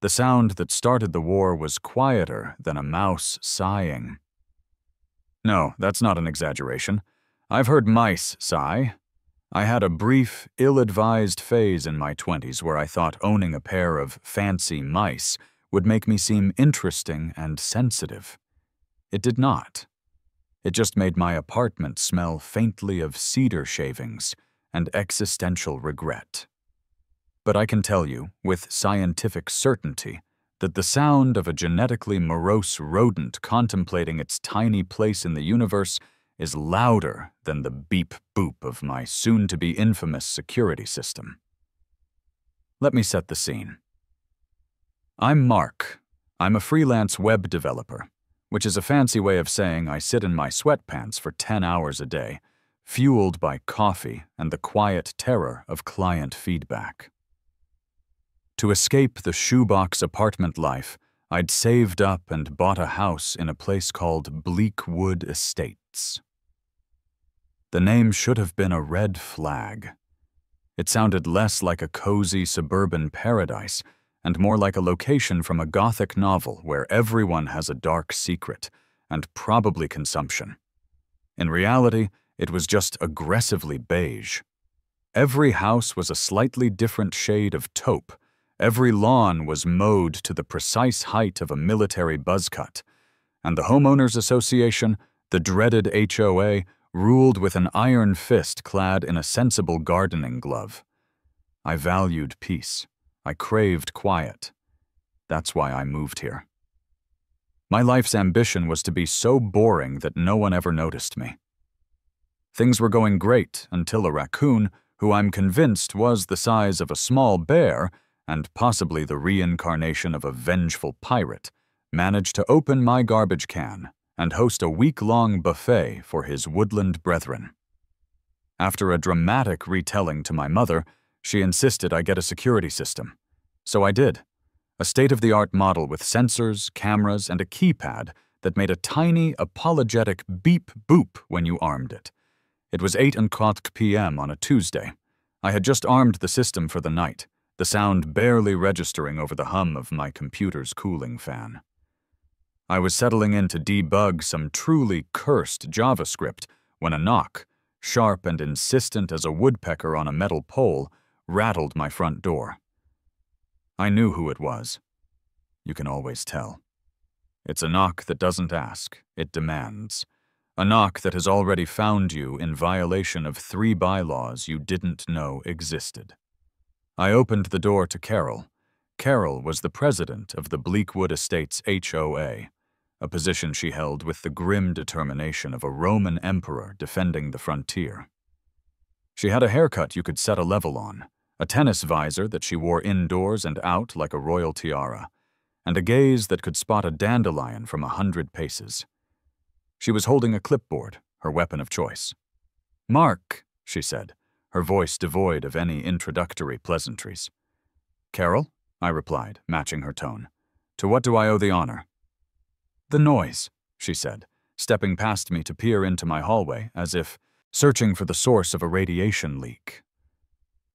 The sound that started the war was quieter than a mouse sighing. No, that's not an exaggeration. I've heard mice sigh. I had a brief, ill-advised phase in my 20s where I thought owning a pair of fancy mice would make me seem interesting and sensitive. It did not. It just made my apartment smell faintly of cedar shavings and existential regret. But I can tell you, with scientific certainty, that the sound of a genetically morose rodent contemplating its tiny place in the universe is louder than the beep-boop of my soon-to-be infamous security system. Let me set the scene. I'm Mark. I'm a freelance web developer, which is a fancy way of saying I sit in my sweatpants for 10 hours a day, fueled by coffee and the quiet terror of client feedback. To escape the shoebox apartment life, I'd saved up and bought a house in a place called Bleakwood Estates. The name should have been a red flag. It sounded less like a cozy suburban paradise and more like a location from a Gothic novel where everyone has a dark secret and probably consumption. In reality, it was just aggressively beige. Every house was a slightly different shade of taupe. Every lawn was mowed to the precise height of a military buzz cut, and the Homeowners Association, the dreaded HOA, ruled with an iron fist clad in a sensible gardening glove. I valued peace. I craved quiet. That's why I moved here. My life's ambition was to be so boring that no one ever noticed me. Things were going great until a raccoon, who I'm convinced was the size of a small bear and possibly the reincarnation of a vengeful pirate, managed to open my garbage can and host a week-long buffet for his woodland brethren. After a dramatic retelling to my mother, she insisted I get a security system. So I did. A state-of-the-art model with sensors, cameras, and a keypad that made a tiny, apologetic beep-boop when you armed it. It was 8:15 p.m. on a Tuesday. I had just armed the system for the night, the sound barely registering over the hum of my computer's cooling fan. I was settling in to debug some truly cursed JavaScript when a knock, sharp and insistent as a woodpecker on a metal pole, rattled my front door. I knew who it was. You can always tell. It's a knock that doesn't ask, it demands. A knock that has already found you in violation of 3 bylaws you didn't know existed. I opened the door to Carol. Carol was the president of the Bleakwood Estates HOA, a position she held with the grim determination of a Roman emperor defending the frontier. She had a haircut you could set a level on, a tennis visor that she wore indoors and out like a royal tiara, and a gaze that could spot a dandelion from 100 paces. She was holding a clipboard, her weapon of choice. "Mark," she said, her voice devoid of any introductory pleasantries. "Carol?" I replied, matching her tone. "To what do I owe the honor?" "The noise," she said, stepping past me to peer into my hallway as if searching for the source of a radiation leak.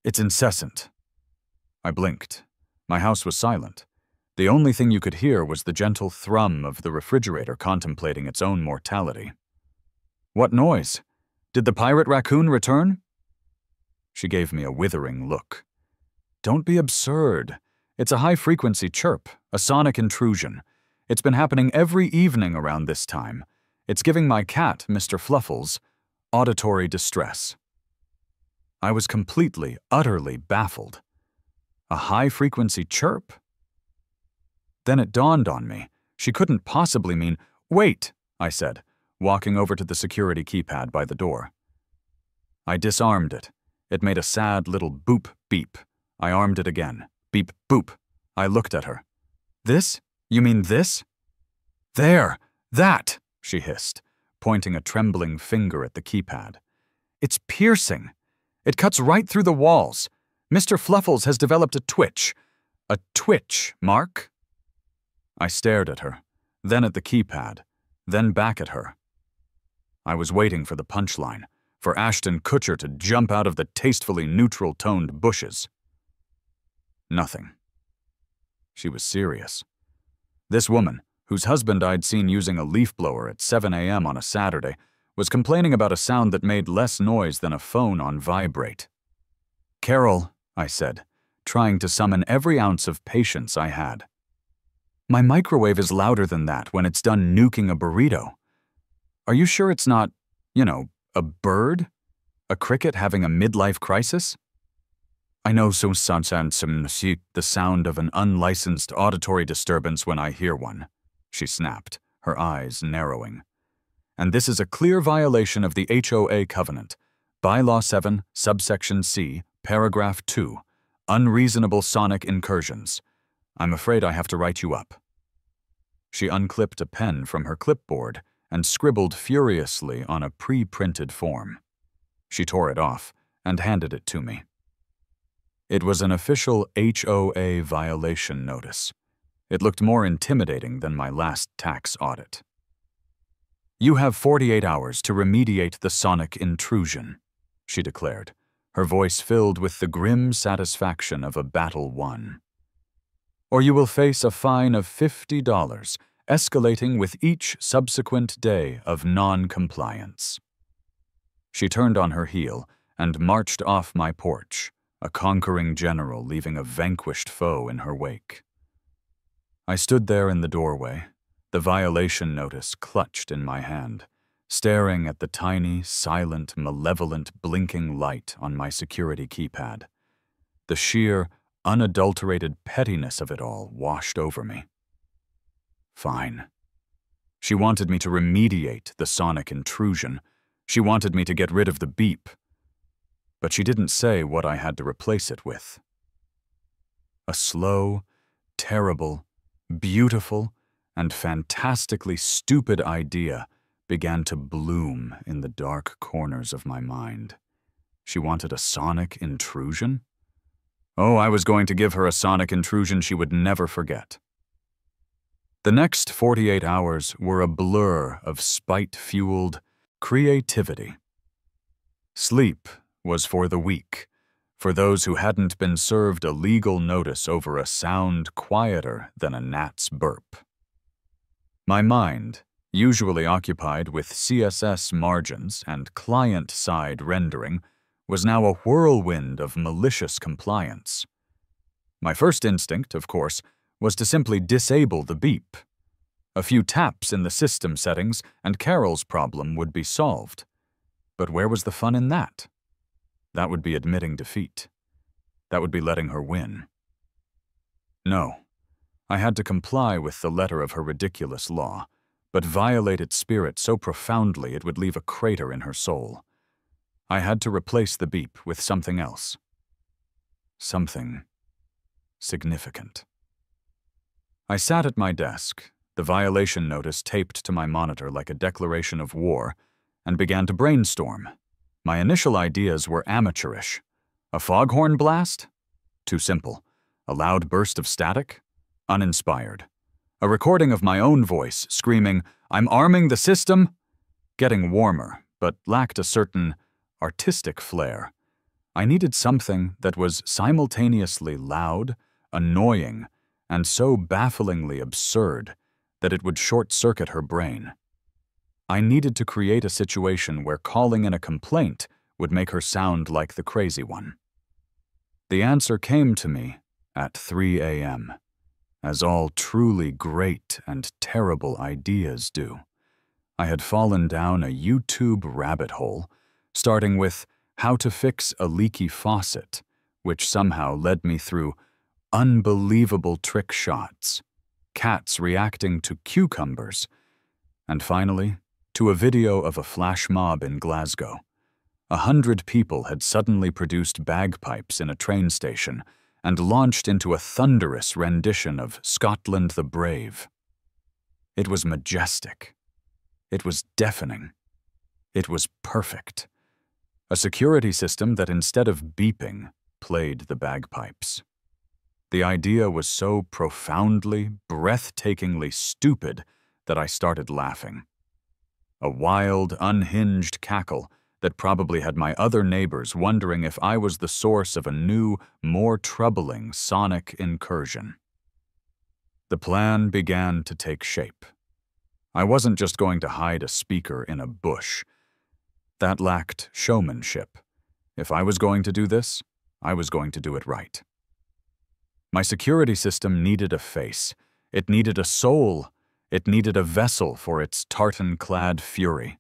"It's incessant." I blinked. My house was silent. The only thing you could hear was the gentle thrum of the refrigerator contemplating its own mortality. "What noise? Did the pirate raccoon return?" She gave me a withering look. "Don't be absurd. It's a high-frequency chirp, a sonic intrusion. It's been happening every evening around this time. It's giving my cat, Mr. Fluffles, auditory distress." I was completely, utterly baffled. A high-frequency chirp? Then it dawned on me. She couldn't possibly mean— "Wait," I said, walking over to the security keypad by the door. I disarmed it. It made a sad little boop-beep. I armed it again. Beep-boop. I looked at her. "This? You mean this?" "There! That!" she hissed, pointing a trembling finger at the keypad. "It's piercing. It cuts right through the walls. Mr. Fluffles has developed a twitch. A twitch, Mark." I stared at her, then at the keypad, then back at her. I was waiting for the punchline, for Ashton Kutcher to jump out of the tastefully neutral-toned bushes. Nothing. She was serious. This woman, whose husband I'd seen using a leaf blower at 7 a.m. on a Saturday, was complaining about a sound that made less noise than a phone on vibrate. "Carol," I said, trying to summon every ounce of patience I had. "My microwave is louder than that when it's done nuking a burrito. Are you sure it's not, a bird? A cricket having a midlife crisis?" "I know the sound of an unlicensed auditory disturbance when I hear one," she snapped, her eyes narrowing. "And this is a clear violation of the HOA covenant. Bylaw 7, subsection C, paragraph 2, unreasonable sonic incursions. I'm afraid I have to write you up." She unclipped a pen from her clipboard and scribbled furiously on a pre-printed form. She tore it off and handed it to me. It was an official HOA violation notice. It looked more intimidating than my last tax audit. "You have 48 hours to remediate the sonic intrusion," she declared, her voice filled with the grim satisfaction of a battle won. "Or you will face a fine of $50, escalating with each subsequent day of non-compliance." She turned on her heel and marched off my porch, a conquering general leaving a vanquished foe in her wake. I stood there in the doorway, the violation notice clutched in my hand, staring at the tiny, silent, malevolent blinking light on my security keypad. The sheer, unadulterated pettiness of it all washed over me. Fine. She wanted me to remediate the sonic intrusion. She wanted me to get rid of the beep. But she didn't say what I had to replace it with. A slow, terrible, beautiful, and fantastically stupid idea began to bloom in the dark corners of my mind. She wanted a sonic intrusion? Oh, I was going to give her a sonic intrusion she would never forget. The next 48 hours were a blur of spite-fueled creativity. Sleep was for the weak, for those who hadn't been served a legal notice over a sound quieter than a gnat's burp. My mind, usually occupied with CSS margins and client-side rendering, was now a whirlwind of malicious compliance. My first instinct, of course, was to simply disable the beep. A few taps in the system settings and Carol's problem would be solved. But where was the fun in that? That would be admitting defeat. That would be letting her win. No, I had to comply with the letter of her ridiculous law, but violate its spirit so profoundly it would leave a crater in her soul. I had to replace the beep with something else. Something significant. I sat at my desk, the violation notice taped to my monitor like a declaration of war, and began to brainstorm. My initial ideas were amateurish. A foghorn blast? Too simple. A loud burst of static? Uninspired. A recording of my own voice screaming, "I'm arming the system?" Getting warmer, but lacked a certain artistic flair. I needed something that was simultaneously loud, annoying, and so bafflingly absurd that it would short-circuit her brain. I needed to create a situation where calling in a complaint would make her sound like the crazy one. The answer came to me at 3 a.m., as all truly great and terrible ideas do. I had fallen down a YouTube rabbit hole, starting with how to fix a leaky faucet, which somehow led me through unbelievable trick shots, cats reacting to cucumbers, and finally, to a video of a flash mob in Glasgow. 100 people had suddenly produced bagpipes in a train station and launched into a thunderous rendition of Scotland the Brave. It was majestic. It was deafening. It was perfect. A security system that instead of beeping, played the bagpipes. The idea was so profoundly, breathtakingly stupid that I started laughing. A wild, unhinged cackle that probably had my other neighbors wondering if I was the source of a new, more troubling sonic incursion. The plan began to take shape. I wasn't just going to hide a speaker in a bush. That lacked showmanship. If I was going to do this, I was going to do it right. My security system needed a face. It needed a soul. It needed a vessel for its tartan-clad fury.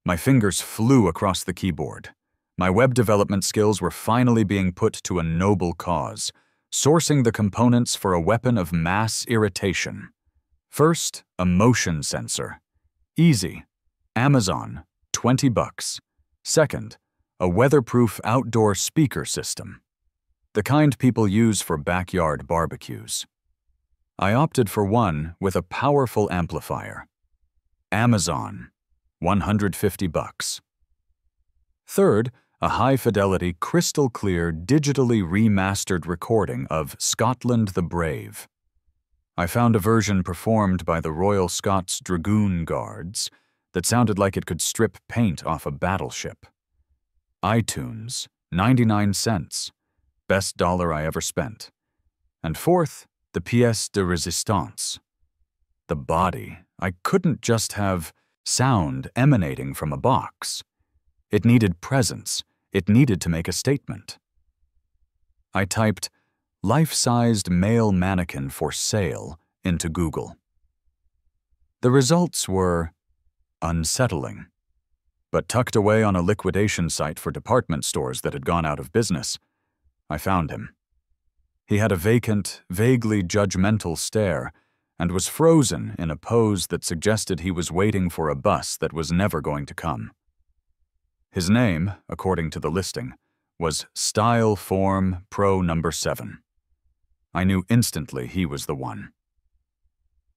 My fingers flew across the keyboard. My web development skills were finally being put to a noble cause, sourcing the components for a weapon of mass irritation. First, a motion sensor. Easy. Amazon, $20. Second, a weatherproof outdoor speaker system. The kind people use for backyard barbecues. I opted for one with a powerful amplifier. Amazon, $150. Third, a high-fidelity, crystal-clear, digitally remastered recording of Scotland the Brave. I found a version performed by the Royal Scots Dragoon Guards that sounded like it could strip paint off a battleship. iTunes, 99 cents. Best dollar I ever spent. And fourth, the pièce de résistance. The body. I couldn't just have sound emanating from a box. It needed presence. It needed to make a statement. I typed, life-sized male mannequin for sale into Google. The results were unsettling. But tucked away on a liquidation site for department stores that had gone out of business, I found him. He had a vacant, vaguely judgmental stare and was frozen in a pose that suggested he was waiting for a bus that was never going to come. His name, according to the listing, was Style Form Pro No. 7. I knew instantly he was the one.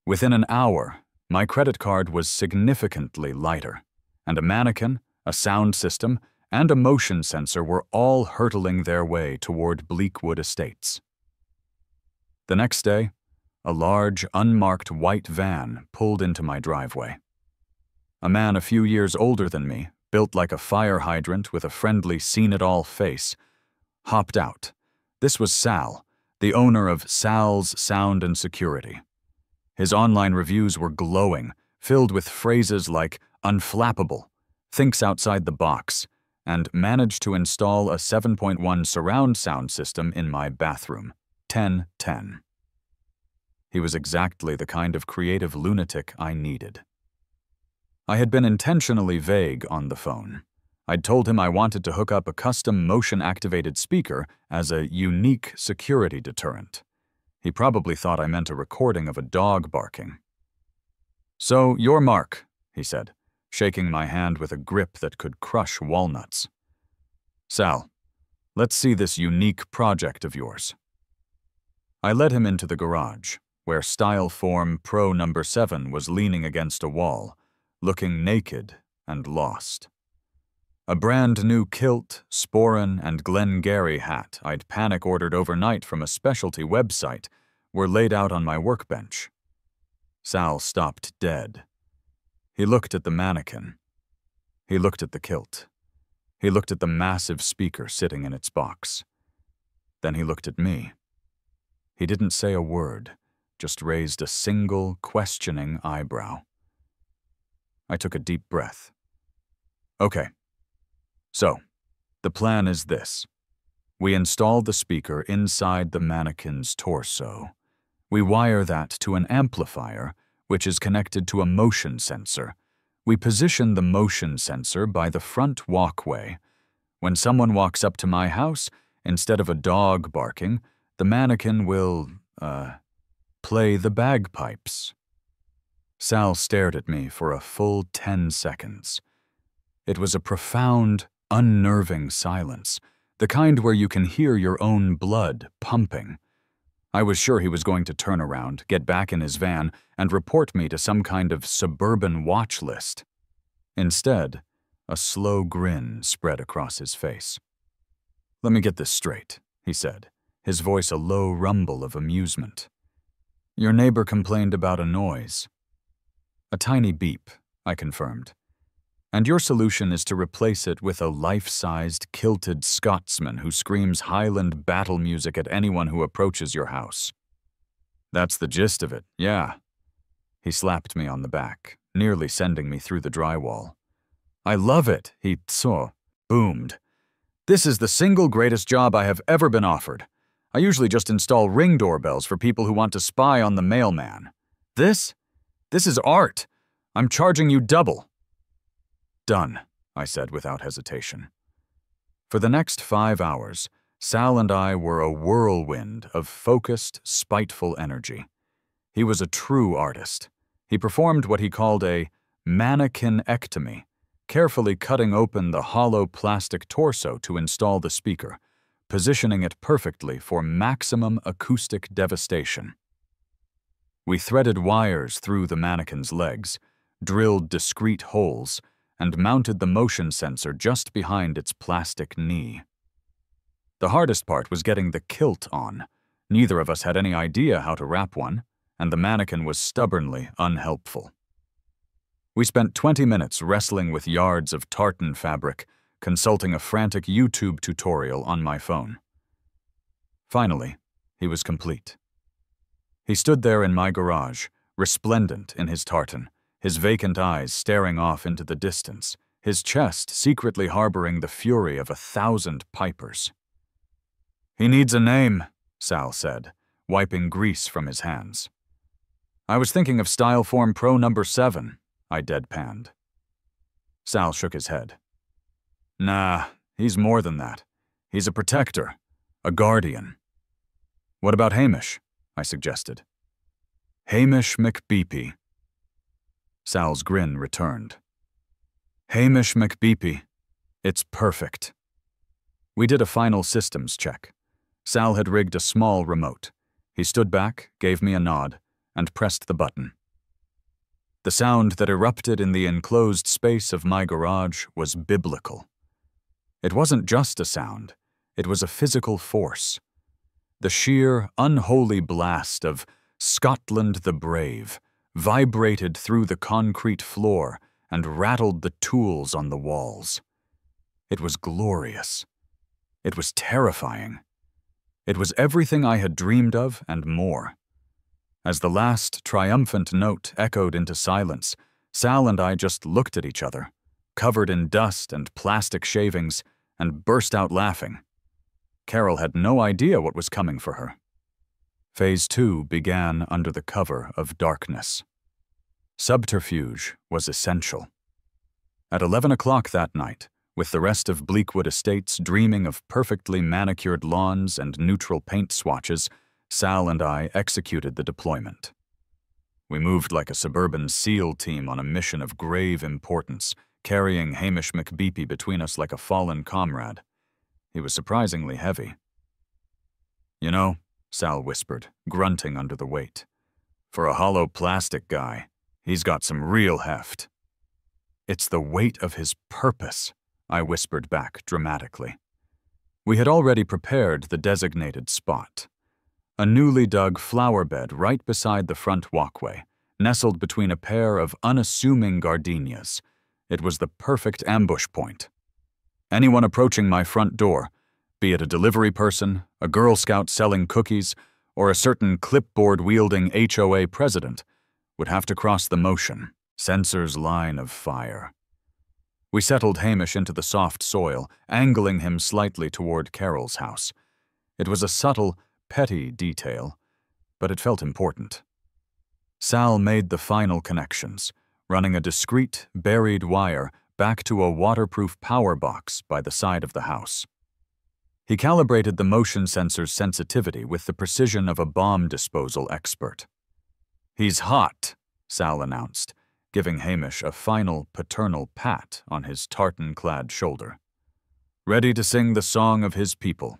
Within an hour, my credit card was significantly lighter, and a mannequin, a sound system, and a motion sensor were all hurtling their way toward Bleakwood Estates. The next day, a large, unmarked white van pulled into my driveway. A man a few years older than me, built like a fire hydrant with a friendly seen-it-all face, hopped out. This was Sal, the owner of Sal's Sound and Security. His online reviews were glowing, filled with phrases like unflappable, thinks outside the box, and managed to install a 7.1 surround sound system in my bathroom. 10/10. He was exactly the kind of creative lunatic I needed. I had been intentionally vague on the phone. I'd told him I wanted to hook up a custom motion-activated speaker as a unique security deterrent. He probably thought I meant a recording of a dog barking. "So, your mark," he said, shaking my hand with a grip that could crush walnuts. "Sal, let's see this unique project of yours." I led him into the garage, where Style Form Pro No. 7 was leaning against a wall, looking naked and lost. A brand-new kilt, sporran, and Glengarry hat I'd panic-ordered overnight from a specialty website were laid out on my workbench. Sal stopped dead. He looked at the mannequin. He looked at the kilt. He looked at the massive speaker sitting in its box. Then he looked at me. He didn't say a word, just raised a single, questioning eyebrow. I took a deep breath. Okay. So, the plan is this. We install the speaker inside the mannequin's torso. We wire that to an amplifier, which is connected to a motion sensor. We position the motion sensor by the front walkway. When someone walks up to my house, instead of a dog barking, the mannequin will, play the bagpipes. Sal stared at me for a full 10 seconds. It was a profound, unnerving silence, the kind where you can hear your own blood pumping. I was sure he was going to turn around, get back in his van, and report me to some kind of suburban watch list. Instead, a slow grin spread across his face. "Let me get this straight," he said, his voice a low rumble of amusement. "Your neighbor complained about a noise." "A tiny beep," I confirmed. "And your solution is to replace it with a life-sized, kilted Scotsman who screams Highland battle music at anyone who approaches your house." That's the gist of it, yeah. He slapped me on the back, nearly sending me through the drywall. I love it, he boomed. This is the single greatest job I have ever been offered. I usually just install Ring doorbells for people who want to spy on the mailman. This is art. I'm charging you double. Done, I said without hesitation. For the next 5 hours, Sal and I were a whirlwind of focused, spiteful energy. He was a true artist. He performed what he called a mannequin-ectomy, carefully cutting open the hollow plastic torso to install the speaker, positioning it perfectly for maximum acoustic devastation. We threaded wires through the mannequin's legs, drilled discreet holes, and mounted the motion sensor just behind its plastic knee. The hardest part was getting the kilt on. Neither of us had any idea how to wrap one, and the mannequin was stubbornly unhelpful. We spent 20 minutes wrestling with yards of tartan fabric, consulting a frantic YouTube tutorial on my phone. Finally, he was complete. He stood there in my garage, resplendent in his tartan, his vacant eyes staring off into the distance, his chest secretly harboring the fury of 1,000 pipers. "He needs a name," Sal said, wiping grease from his hands. "I was thinking of Styleform Pro number 7, I deadpanned. Sal shook his head. "Nah, he's more than that. He's a protector, a guardian." "What about Hamish?" I suggested. "Hamish McBeepy." Sal's grin returned. "Hamish McBeepy. It's perfect." We did a final systems check. Sal had rigged a small remote. He stood back, gave me a nod, and pressed the button. The sound that erupted in the enclosed space of my garage was biblical. It wasn't just a sound, it was a physical force. The sheer, unholy blast of Scotland the Brave vibrated through the concrete floor and rattled the tools on the walls. It was glorious. It was terrifying. It was everything I had dreamed of and more. As the last triumphant note echoed into silence, Sal and I just looked at each other, covered in dust and plastic shavings, and burst out laughing. Carol had no idea what was coming for her. Phase 2 began under the cover of darkness. Subterfuge was essential. At 11 o'clock that night, with the rest of Bleakwood Estates dreaming of perfectly manicured lawns and neutral paint swatches, Sal and I executed the deployment. We moved like a suburban SEAL team on a mission of grave importance, carrying Hamish McBeepy between us like a fallen comrade. He was surprisingly heavy. "You know," Sal whispered, grunting under the weight, "for a hollow plastic guy, he's got some real heft." "It's the weight of his purpose," I whispered back dramatically. We had already prepared the designated spot. A newly dug flower bed right beside the front walkway, nestled between a pair of unassuming gardenias. It was the perfect ambush point. Anyone approaching my front door, be it a delivery person, a Girl Scout selling cookies, or a certain clipboard-wielding HOA president, would have to cross the motion, sensor's line of fire. We settled Hamish into the soft soil, angling him slightly toward Carol's house. It was a subtle, petty detail, but it felt important. Sal made the final connections, running a discreet, buried wire back to a waterproof power box by the side of the house. He calibrated the motion sensor's sensitivity with the precision of a bomb disposal expert. "He's hot," Sal announced, giving Hamish a final paternal pat on his tartan-clad shoulder. "Ready to sing the song of his people."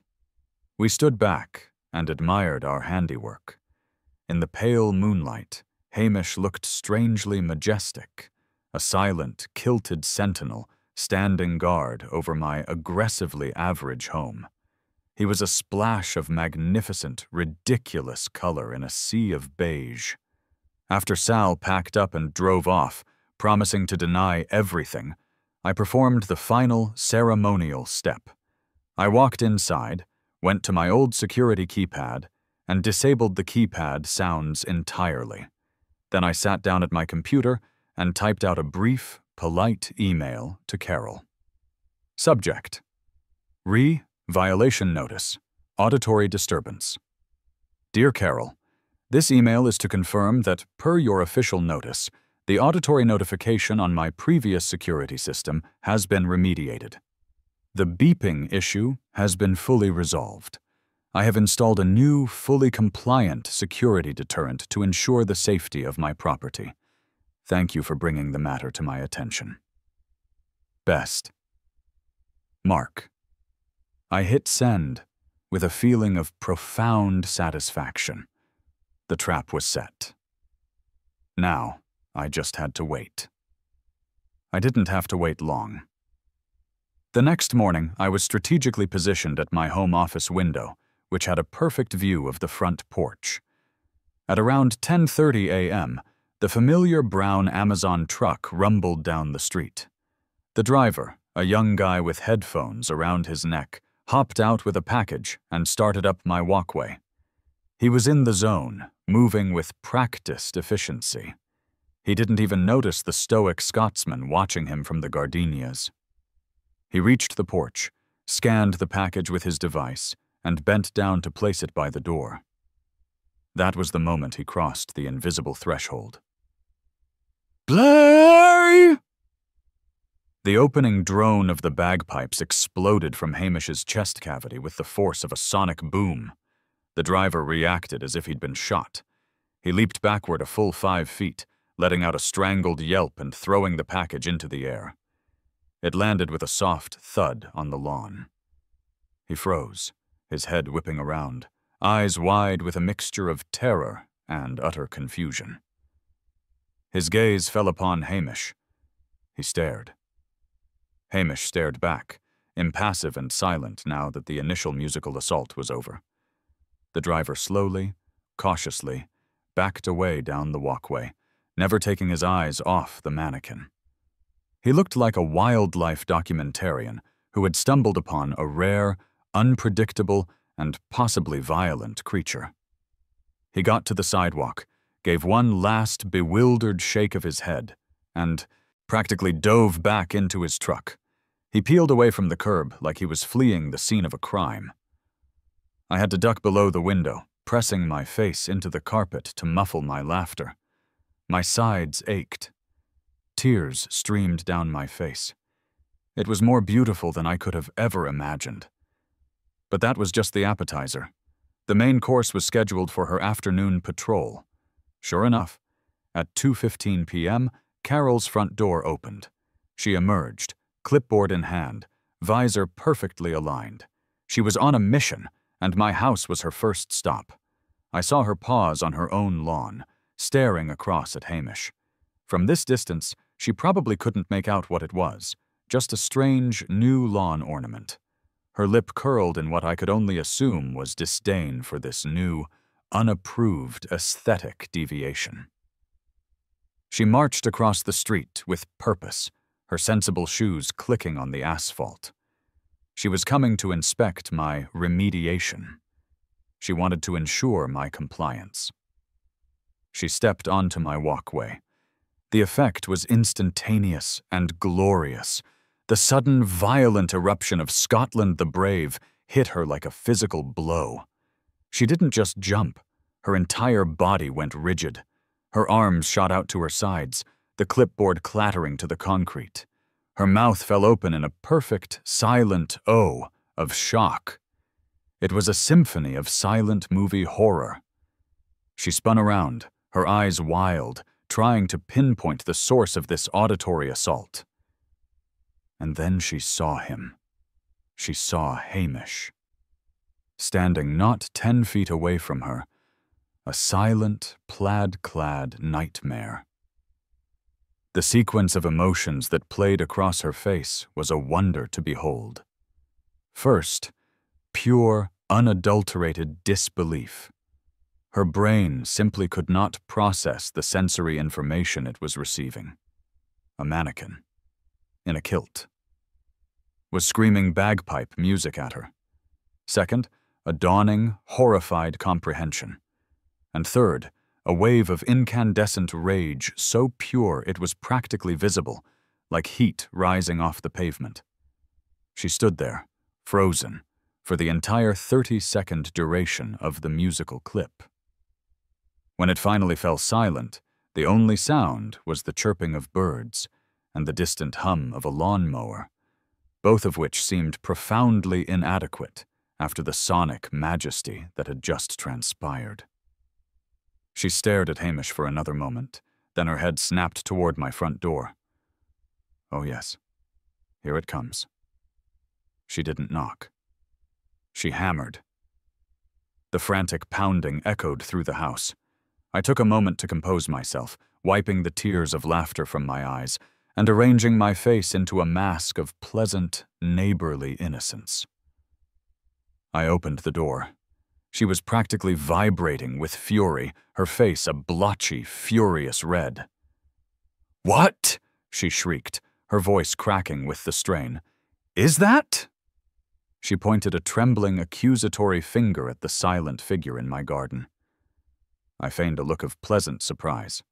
We stood back and admired our handiwork. In the pale moonlight, Hamish looked strangely majestic, a silent, kilted sentinel standing guard over my aggressively average home. He was a splash of magnificent, ridiculous color in a sea of beige. After Sal packed up and drove off, promising to deny everything, I performed the final ceremonial step. I walked inside, went to my old security keypad, and disabled the keypad sounds entirely. Then I sat down at my computer and typed out a brief, polite email to Carol. Subject: Violation notice. Auditory disturbance. Dear Carol, this email is to confirm that, per your official notice, the auditory notification on my previous security system has been remediated. The beeping issue has been fully resolved. I have installed a new, fully compliant security deterrent to ensure the safety of my property. Thank you for bringing the matter to my attention. Best. Mark. I hit send with a feeling of profound satisfaction. The trap was set. Now, I just had to wait. I didn't have to wait long. The next morning, I was strategically positioned at my home office window, which had a perfect view of the front porch. At around 10:30 a.m., the familiar brown Amazon truck rumbled down the street. The driver, a young guy with headphones around his neck, hopped out with a package and started up my walkway. He was in the zone, moving with practiced efficiency. He didn't even notice the stoic Scotsman watching him from the gardenias. He reached the porch, scanned the package with his device, and bent down to place it by the door. That was the moment he crossed the invisible threshold. Play! The opening drone of the bagpipes exploded from Hamish's chest cavity with the force of a sonic boom. The driver reacted as if he'd been shot. He leaped backward a full 5 feet, letting out a strangled yelp and throwing the package into the air. It landed with a soft thud on the lawn. He froze, his head whipping around, eyes wide with a mixture of terror and utter confusion. His gaze fell upon Hamish. He stared. Hamish stared back, impassive and silent now that the initial musical assault was over. The driver slowly, cautiously, backed away down the walkway, never taking his eyes off the mannequin. He looked like a wildlife documentarian who had stumbled upon a rare, unpredictable, and possibly violent creature. He got to the sidewalk, gave one last bewildered shake of his head, and practically dove back into his truck. He peeled away from the curb like he was fleeing the scene of a crime. I had to duck below the window, pressing my face into the carpet to muffle my laughter. My sides ached. Tears streamed down my face. It was more beautiful than I could have ever imagined. But that was just the appetizer. The main course was scheduled for her afternoon patrol. Sure enough, at 2:15 p.m., Carol's front door opened. She emerged, clipboard in hand, visor perfectly aligned. She was on a mission, and my house was her first stop. I saw her pause on her own lawn, staring across at Hamish. From this distance, she probably couldn't make out what it was, just a strange, new lawn ornament. Her lip curled in what I could only assume was disdain for this new, unapproved aesthetic deviation. She marched across the street with purpose, her sensible shoes clicking on the asphalt. She was coming to inspect my remediation. She wanted to ensure my compliance. She stepped onto my walkway. The effect was instantaneous and glorious. The sudden, violent eruption of Scotland the Brave hit her like a physical blow. She didn't just jump. Her entire body went rigid. Her arms shot out to her sides, the clipboard clattering to the concrete. Her mouth fell open in a perfect, silent O of shock. It was a symphony of silent movie horror. She spun around, her eyes wild, trying to pinpoint the source of this auditory assault. And then she saw him. She saw Hamish. Standing not 10 feet away from her, a silent, plaid-clad nightmare. The sequence of emotions that played across her face was a wonder to behold. First, pure, unadulterated disbelief. Her brain simply could not process the sensory information it was receiving. A mannequin, in a kilt, was screaming bagpipe music at her. Second, a dawning, horrified comprehension. And third, a wave of incandescent rage so pure it was practically visible, like heat rising off the pavement. She stood there, frozen, for the entire 30-second duration of the musical clip. When it finally fell silent, the only sound was the chirping of birds and the distant hum of a lawnmower, both of which seemed profoundly inadequate after the sonic majesty that had just transpired. She stared at Hamish for another moment, then her head snapped toward my front door. Oh yes, here it comes. She didn't knock. She hammered. The frantic pounding echoed through the house. I took a moment to compose myself, wiping the tears of laughter from my eyes and arranging my face into a mask of pleasant, neighborly innocence. I opened the door. She was practically vibrating with fury, her face a blotchy, furious red. "What?" she shrieked, her voice cracking with the strain. "Is that?" She pointed a trembling, accusatory finger at the silent figure in my garden. I feigned a look of pleasant surprise.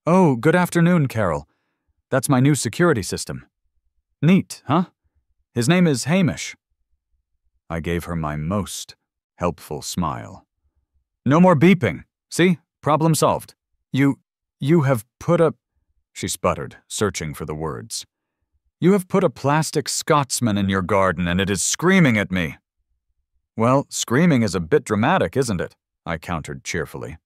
"Oh, good afternoon, Carol. That's my new security system. Neat, huh? His name is Hamish." I gave her my most helpful smile. "No more beeping. See? Problem solved. You have put a..." She sputtered, searching for the words. "You have put a plastic Scotsman in your garden and it is screaming at me." "Well, screaming is a bit dramatic, isn't it?" I countered cheerfully.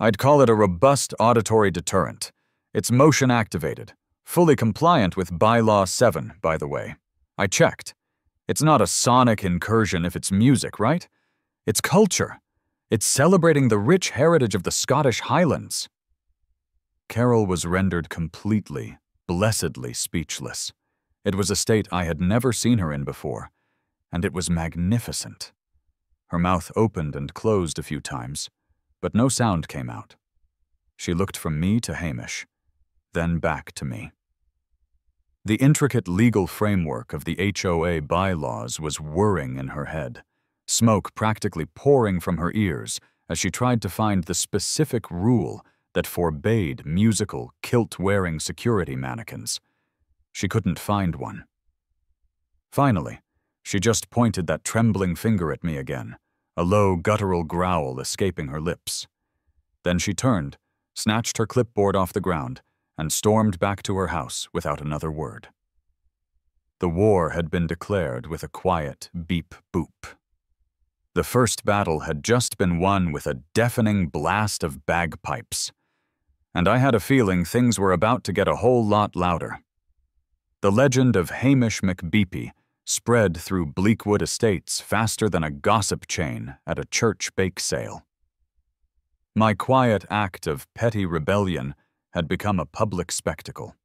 "I'd call it a robust auditory deterrent. It's motion-activated, fully compliant with Bylaw 7, by the way. I checked. It's not a sonic incursion if it's music, right? It's culture. It's celebrating the rich heritage of the Scottish Highlands." Carol was rendered completely, blessedly speechless. It was a state I had never seen her in before, and it was magnificent. Her mouth opened and closed a few times, but no sound came out. She looked from me to Hamish, then back to me. The intricate legal framework of the HOA bylaws was whirring in her head, smoke practically pouring from her ears as she tried to find the specific rule that forbade musical, kilt-wearing security mannequins. She couldn't find one. Finally, she just pointed that trembling finger at me again, a low, guttural growl escaping her lips. Then she turned, snatched her clipboard off the ground, and stormed back to her house without another word. The war had been declared with a quiet beep-boop. The first battle had just been won with a deafening blast of bagpipes, and I had a feeling things were about to get a whole lot louder. The legend of Hamish McBeepy spread through Bleakwood Estates faster than a gossip chain at a church bake sale. My quiet act of petty rebellion had become a public spectacle.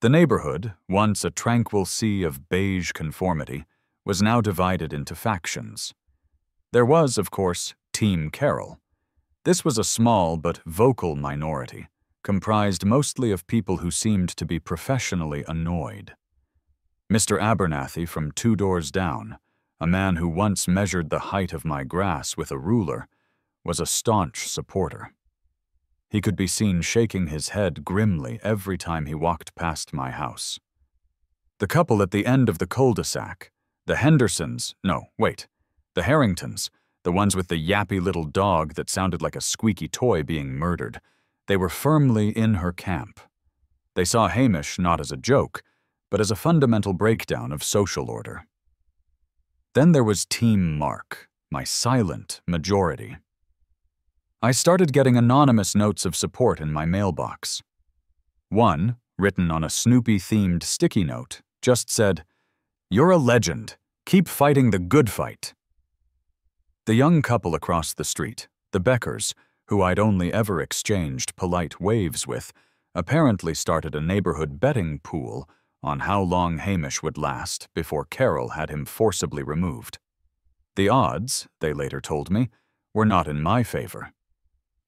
The neighborhood, once a tranquil sea of beige conformity, was now divided into factions. There was, of course, Team Carol. This was a small but vocal minority, comprised mostly of people who seemed to be professionally annoyed. Mr. Abernathy from 2 doors down, a man who once measured the height of my grass with a ruler, was a staunch supporter. He could be seen shaking his head grimly every time he walked past my house. The couple at the end of the cul-de-sac, the Hendersons, the Harringtons, the ones with the yappy little dog that sounded like a squeaky toy being murdered, they were firmly in her camp. They saw Hamish not as a joke, but as a fundamental breakdown of social order. Then there was Team Mark, my silent majority. I started getting anonymous notes of support in my mailbox. One, written on a Snoopy-themed sticky note, just said, "You're a legend. Keep fighting the good fight." The young couple across the street, the Beckers, who I'd only ever exchanged polite waves with, apparently started a neighborhood betting pool on how long Hamish would last before Carol had him forcibly removed. The odds, they later told me, were not in my favor.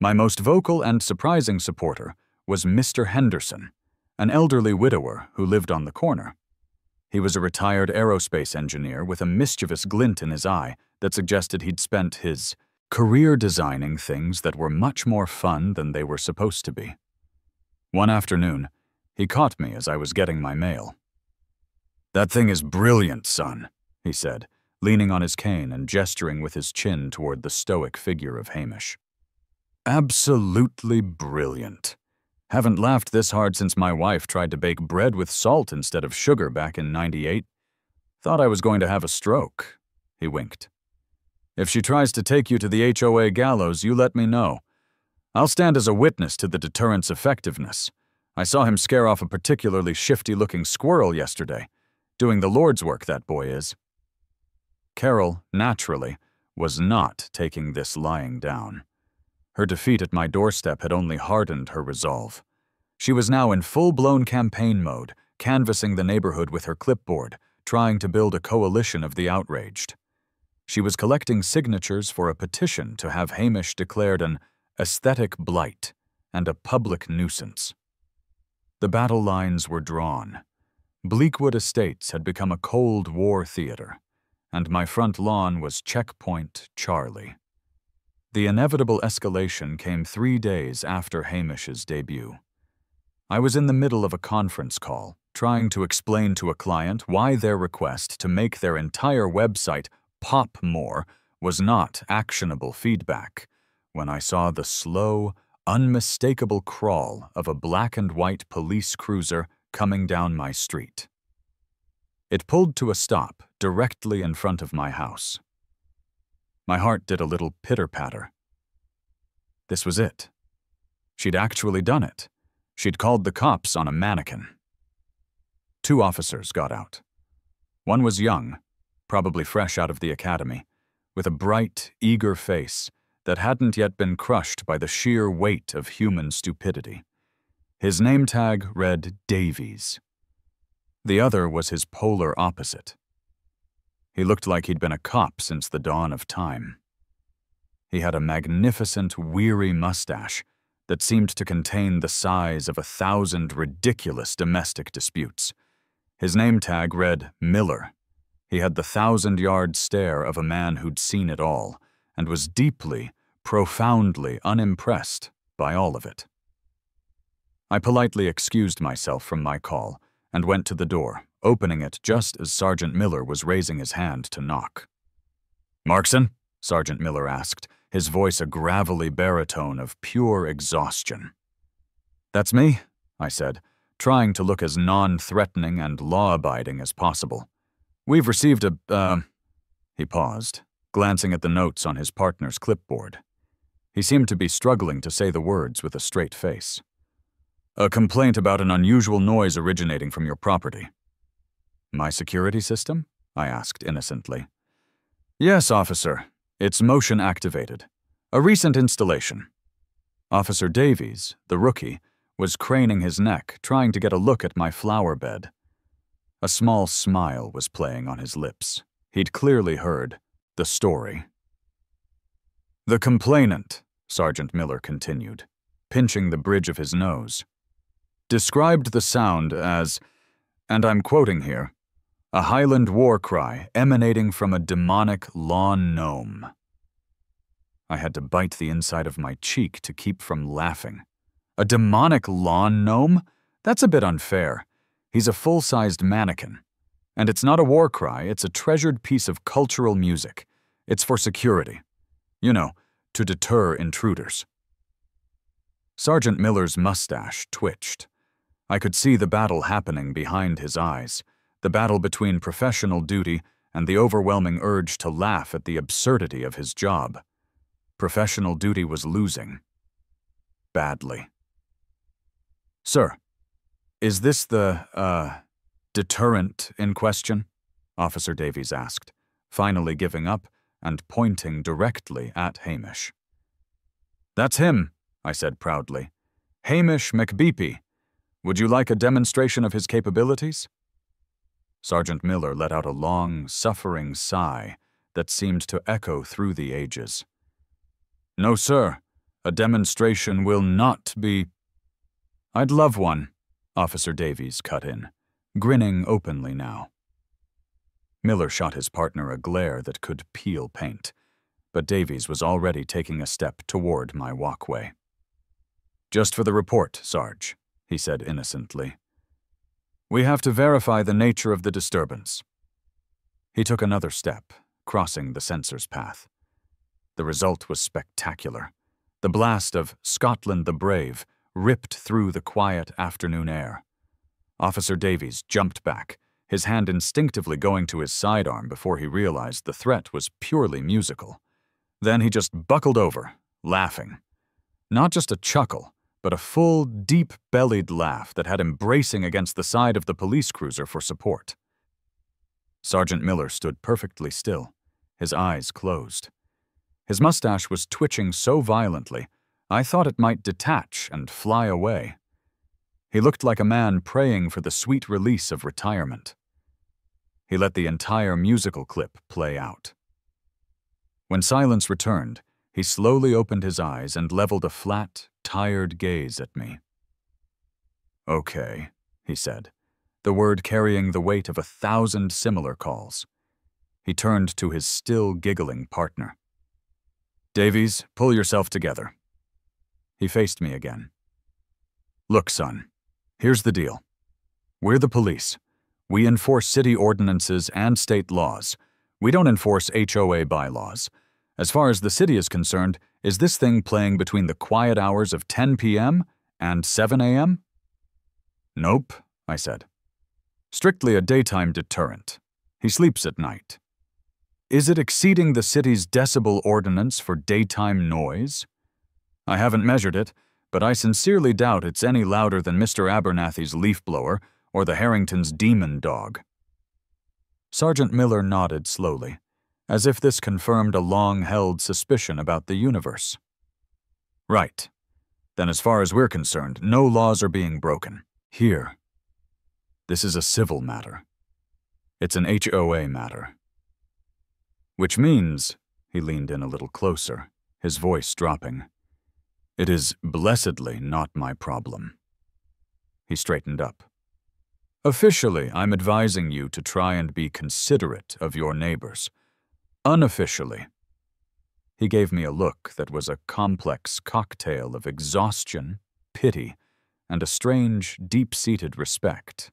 My most vocal and surprising supporter was Mr. Henderson, an elderly widower who lived on the corner. He was a retired aerospace engineer with a mischievous glint in his eye that suggested he'd spent his career designing things that were much more fun than they were supposed to be. One afternoon, he caught me as I was getting my mail. "That thing is brilliant, son," he said, leaning on his cane and gesturing with his chin toward the stoic figure of Hamish. "Absolutely brilliant. Haven't laughed this hard since my wife tried to bake bread with salt instead of sugar back in '98. Thought I was going to have a stroke." He winked. "If she tries to take you to the HOA gallows, you let me know. I'll stand as a witness to the deterrent's effectiveness. I saw him scare off a particularly shifty-looking squirrel yesterday. Doing the Lord's work, that boy is." Carol, naturally, was not taking this lying down. Her defeat at my doorstep had only hardened her resolve. She was now in full-blown campaign mode, canvassing the neighborhood with her clipboard, trying to build a coalition of the outraged. She was collecting signatures for a petition to have Hamish declared an aesthetic blight and a public nuisance. The battle lines were drawn. Bleakwood Estates had become a Cold War theater, and my front lawn was Checkpoint Charlie. The inevitable escalation came 3 days after Hamish's debut. I was in the middle of a conference call, trying to explain to a client why their request to make their entire website pop more was not actionable feedback, when I saw the slow, unmistakable crawl of a black and white police cruiser coming down my street. It pulled to a stop directly in front of my house. My heart did a little pitter-patter. This was it. She'd actually done it. She'd called the cops on a mannequin. 2 officers got out. One was young, probably fresh out of the academy, with a bright, eager face that hadn't yet been crushed by the sheer weight of human stupidity. His name tag read Davies. The other was his polar opposite. He looked like he'd been a cop since the dawn of time. He had a magnificent, weary mustache that seemed to contain the size of 1,000 ridiculous domestic disputes. His name tag read Miller. He had the 1,000-yard stare of a man who'd seen it all, and was deeply, profoundly unimpressed by all of it. I politely excused myself from my call and went to the door, opening it just as Sergeant Miller was raising his hand to knock. "Markson?" Sergeant Miller asked, his voice a gravelly baritone of pure exhaustion. "That's me," I said, trying to look as non-threatening and law-abiding as possible. "We've received a, He paused, glancing at the notes on his partner's clipboard. He seemed to be struggling to say the words with a straight face. "A complaint about an unusual noise originating from your property." "My security system?" I asked innocently. "Yes, officer. It's motion-activated. A recent installation." Officer Davies, the rookie, was craning his neck, trying to get a look at my flower bed. A small smile was playing on his lips. He'd clearly heard the story. "The complainant," Sergeant Miller continued, pinching the bridge of his nose, described the sound as, and I'm quoting here, "a Highland war cry emanating from a demonic lawn gnome." I had to bite the inside of my cheek to keep from laughing. A demonic lawn gnome? That's a bit unfair. He's a full-sized mannequin. And it's not a war cry, it's a treasured piece of cultural music. It's for security. You know, to deter intruders. Sergeant Miller's mustache twitched. I could see the battle happening behind his eyes, the battle between professional duty and the overwhelming urge to laugh at the absurdity of his job. Professional duty was losing. Badly. "Sir, is this the, deterrent in question?" Officer Davies asked, finally giving up and pointing directly at Hamish. "That's him," I said proudly. "Hamish Bagpipe. Would you like a demonstration of his capabilities?" Sergeant Miller let out a long, suffering sigh that seemed to echo through the ages. "No, sir. A demonstration will not be—" "I'd love one," Officer Davies cut in, grinning openly now. Miller shot his partner a glare that could peel paint, but Davies was already taking a step toward my walkway. "Just for the report, Sarge," he said innocently. "We have to verify the nature of the disturbance." He took another step, crossing the sensor's path. The result was spectacular. The blast of "Scotland the Brave" ripped through the quiet afternoon air. Officer Davies jumped back, his hand instinctively going to his sidearm before he realized the threat was purely musical. Then he just buckled over, laughing. Not just a chuckle, but a full, deep-bellied laugh that had him bracing against the side of the police cruiser for support. Sergeant Miller stood perfectly still, his eyes closed. His mustache was twitching so violently, I thought it might detach and fly away. He looked like a man praying for the sweet release of retirement. He let the entire musical clip play out. When silence returned, he slowly opened his eyes and leveled a flat, tired gaze at me. "Okay," he said, the word carrying the weight of 1,000 similar calls. He turned to his still giggling partner. "Davies, pull yourself together." He faced me again. "Look, son, here's the deal. We're the police. We enforce city ordinances and state laws. We don't enforce HOA bylaws. As far as the city is concerned, is this thing playing between the quiet hours of 10 p.m. and 7 a.m.? "Nope," I said. "Strictly a daytime deterrent. He sleeps at night." "Is it exceeding the city's decibel ordinance for daytime noise?" "I haven't measured it, but I sincerely doubt it's any louder than Mr. Abernathy's leaf blower or the Harrington's demon dog." Sergeant Miller nodded slowly, as if this confirmed a long-held suspicion about the universe. "Right. Then as far as we're concerned, no laws are being broken. Here. This is a civil matter. It's an HOA matter. Which means," he leaned in a little closer, his voice dropping, "it is blessedly not my problem." He straightened up. "Officially, I'm advising you to try and be considerate of your neighbors. Unofficially," he gave me a look that was a complex cocktail of exhaustion, pity, and a strange, deep-seated respect.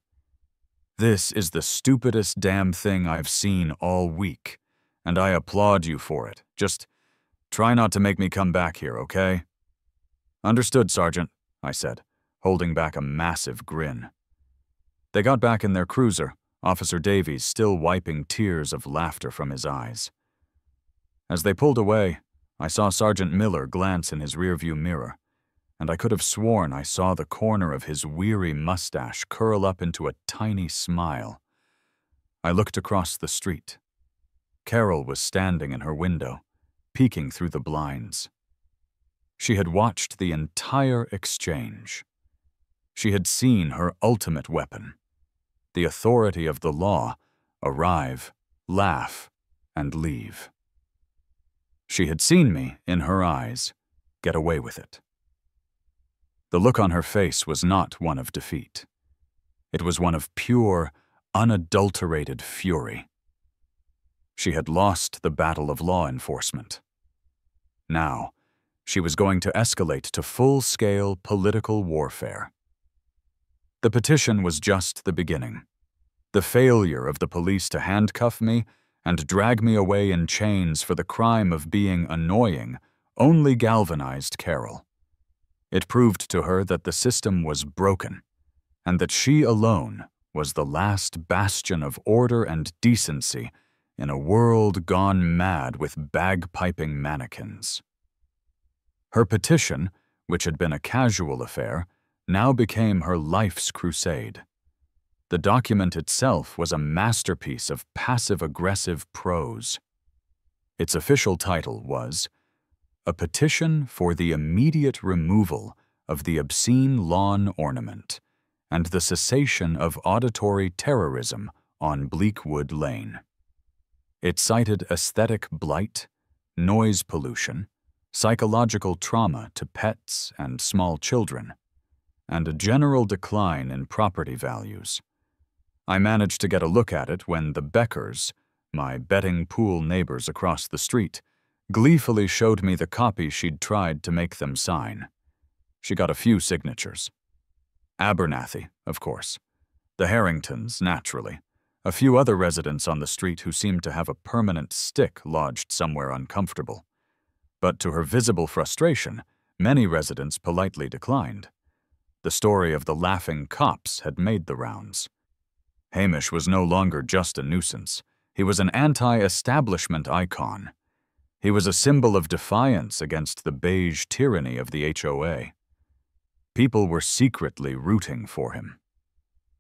"This is the stupidest damn thing I've seen all week, and I applaud you for it. Just try not to make me come back here, okay?" "Understood, Sergeant," I said, holding back a massive grin. They got back in their cruiser, Officer Davies still wiping tears of laughter from his eyes. As they pulled away, I saw Sergeant Miller glance in his rearview mirror, and I could have sworn I saw the corner of his weary mustache curl up into a tiny smile. I looked across the street. Carol was standing in her window, peeking through the blinds. She had watched the entire exchange. She had seen her ultimate weapon, the authority of the law, arrive, laugh, and leave. She had seen me, in her eyes, get away with it. The look on her face was not one of defeat. It was one of pure, unadulterated fury. She had lost the battle of law enforcement. Now, she was going to escalate to full-scale political warfare. The petition was just the beginning. The failure of the police to handcuff me and drag me away in chains for the crime of being annoying only galvanized Carol. It proved to her that the system was broken, and that she alone was the last bastion of order and decency in a world gone mad with bagpiping mannequins. Her petition, which had been a casual affair, now became her life's crusade. The document itself was a masterpiece of passive-aggressive prose. Its official title was "A Petition for the Immediate Removal of the Obscene Lawn Ornament and the Cessation of Auditory Terrorism on Bleakwood Lane." It cited aesthetic blight, noise pollution, psychological trauma to pets and small children, and a general decline in property values. I managed to get a look at it when the Beckers, my betting pool neighbors across the street, gleefully showed me the copy she'd tried to make them sign. She got a few signatures. Abernathy, of course. The Harringtons, naturally. A few other residents on the street who seemed to have a permanent stick lodged somewhere uncomfortable. But to her visible frustration, many residents politely declined. The story of the laughing cops had made the rounds. Hamish was no longer just a nuisance. He was an anti-establishment icon. He was a symbol of defiance against the beige tyranny of the HOA. People were secretly rooting for him.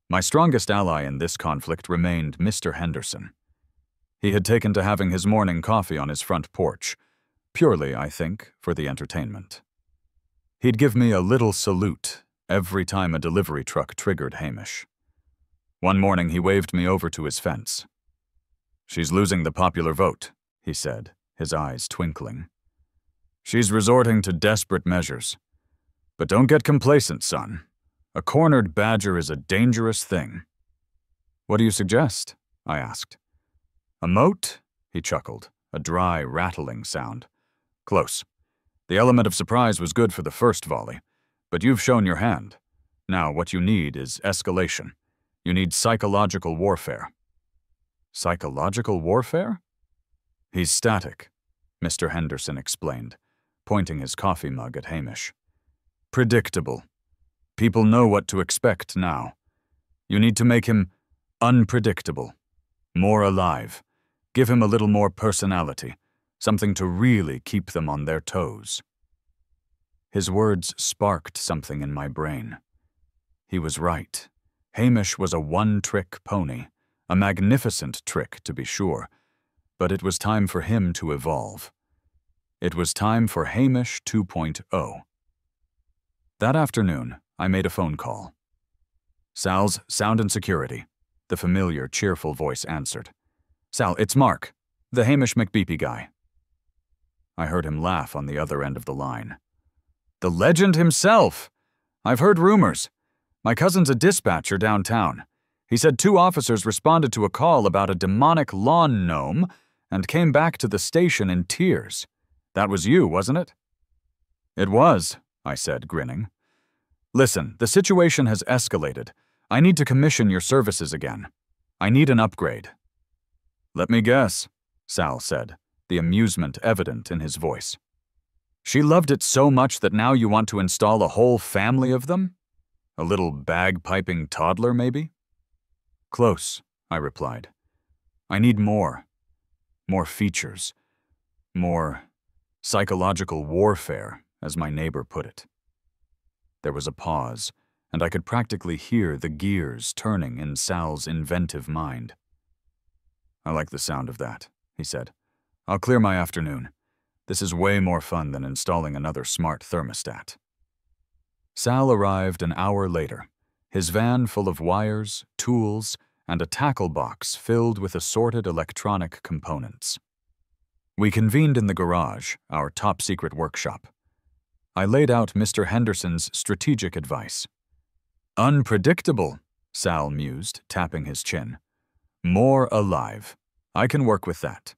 My strongest ally in this conflict remained Mr. Henderson. He had taken to having his morning coffee on his front porch, purely, I think, for the entertainment. He'd give me a little salute every time a delivery truck triggered Hamish. One morning he waved me over to his fence. "She's losing the popular vote," he said, his eyes twinkling. "She's resorting to desperate measures. But don't get complacent, son. A cornered badger is a dangerous thing." "What do you suggest?" I asked. "A moat?" he chuckled, a dry, rattling sound. "Close. The element of surprise was good for the first volley, but you've shown your hand. Now what you need is escalation. You need psychological warfare." "Psychological warfare?" "He's static," Mr. Henderson explained, pointing his coffee mug at Hamish. "Predictable. People know what to expect now. You need to make him unpredictable, more alive. Give him a little more personality, something to really keep them on their toes." His words sparked something in my brain. He was right. Hamish was a one-trick pony, a magnificent trick to be sure, but it was time for him to evolve. It was time for Hamish 2.0. That afternoon, I made a phone call. "Sal's Sound and Security," the familiar, cheerful voice answered. "Sal, it's Mark, the Hamish McBeepy guy." I heard him laugh on the other end of the line. "The legend himself! I've heard rumors. My cousin's a dispatcher downtown. He said 2 officers responded to a call about a demonic lawn gnome and came back to the station in tears. That was you, wasn't it?" "It was," I said, grinning. "Listen, the situation has escalated. I need to commission your services again. I need an upgrade." "Let me guess," Sal said, the amusement evident in his voice. "She loved it so much that now you want to install a whole family of them? A little bagpiping toddler, maybe?" "Close," I replied. "I need more. More features. More psychological warfare, as my neighbor put it." There was a pause, and I could practically hear the gears turning in Sal's inventive mind. "I like the sound of that," he said. "I'll clear my afternoon. This is way more fun than installing another smart thermostat." Sal arrived an hour later, his van full of wires, tools, and a tackle box filled with assorted electronic components. We convened in the garage, our top-secret workshop. I laid out Mr. Henderson's strategic advice. "Unpredictable," Sal mused, tapping his chin. "More alive. I can work with that."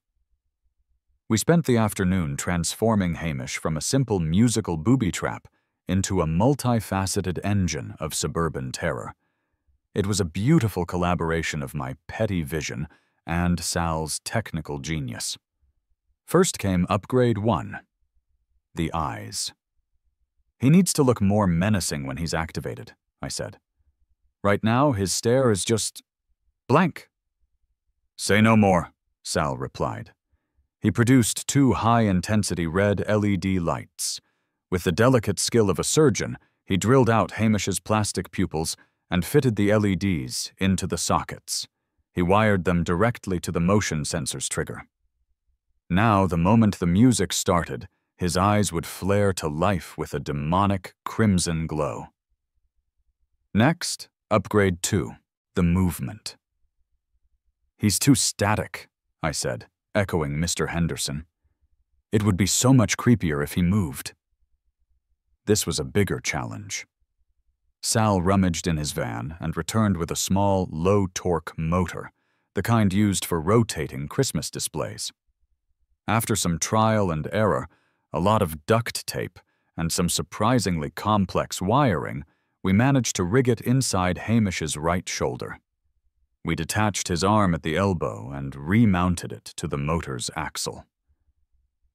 We spent the afternoon transforming Hamish from a simple musical booby trap into a multifaceted engine of suburban terror. It was a beautiful collaboration of my petty vision and Sal's technical genius. First came Upgrade 1, the eyes. "He needs to look more menacing when he's activated," I said. "Right now, his stare is just blank." "Say no more," Sal replied. He produced 2 high-intensity red LED lights. With the delicate skill of a surgeon, he drilled out Hamish's plastic pupils and fitted the LEDs into the sockets. He wired them directly to the motion sensor's trigger. Now, the moment the music started, his eyes would flare to life with a demonic crimson glow. Next, Upgrade 2, the movement. "He's too static," I said, echoing Mr. Henderson. "It would be so much creepier if he moved." This was a bigger challenge. Sal rummaged in his van and returned with a small, low-torque motor, the kind used for rotating Christmas displays. After some trial and error, a lot of duct tape, and some surprisingly complex wiring, we managed to rig it inside Hamish's right shoulder. We detached his arm at the elbow and remounted it to the motor's axle.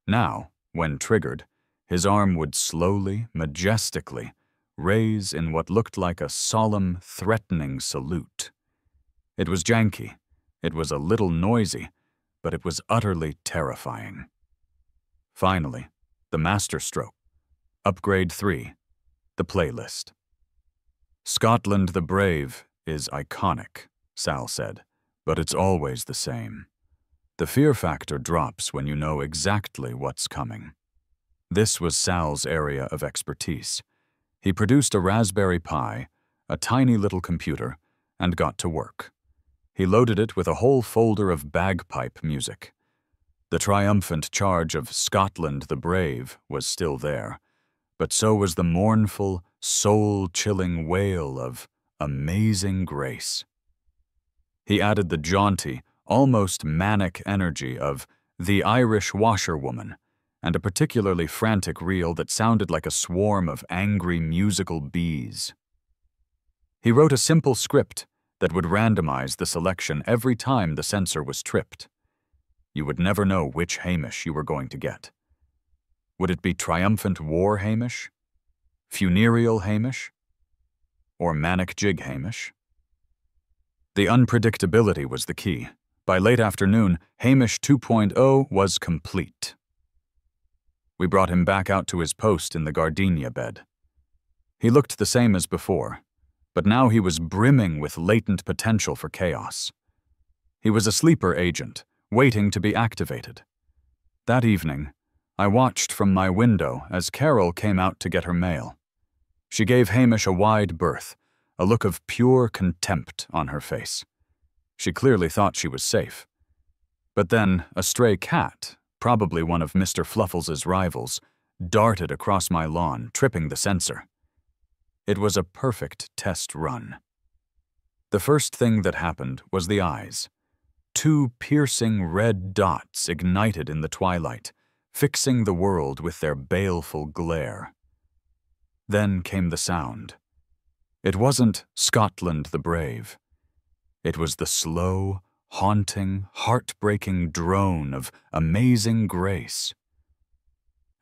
Now, when triggered, his arm would slowly, majestically, raise in what looked like a solemn, threatening salute. It was janky, it was a little noisy, but it was utterly terrifying. Finally, the masterstroke. Upgrade 3. The playlist. Scotland the Brave is iconic, Sal said, but it's always the same. The fear factor drops when you know exactly what's coming. This was Sal's area of expertise. He produced a Raspberry Pi, a tiny little computer, and got to work. He loaded it with a whole folder of bagpipe music. The triumphant charge of Scotland the Brave was still there, but so was the mournful, soul-chilling wail of Amazing Grace. He added the jaunty, almost manic energy of The Irish Washerwoman, and a particularly frantic reel that sounded like a swarm of angry musical bees. He wrote a simple script that would randomize the selection every time the sensor was tripped. You would never know which Hamish you were going to get. Would it be triumphant war Hamish? Funereal Hamish? Or manic jig Hamish? The unpredictability was the key. By late afternoon, Hamish 2.0 was complete. We brought him back out to his post in the gardenia bed. He looked the same as before, but now he was brimming with latent potential for chaos. He was a sleeper agent, waiting to be activated. That evening, I watched from my window as Carol came out to get her mail. She gave Hamish a wide berth, a look of pure contempt on her face. She clearly thought she was safe. But then a stray cat, probably one of Mr. Fluffles's rivals, darted across my lawn, tripping the sensor. It was a perfect test run. The first thing that happened was the eyes. 2 piercing red dots ignited in the twilight, fixing the world with their baleful glare. Then came the sound. It wasn't Scotland the Brave. It was the slow, haunting, heartbreaking drone of Amazing Grace.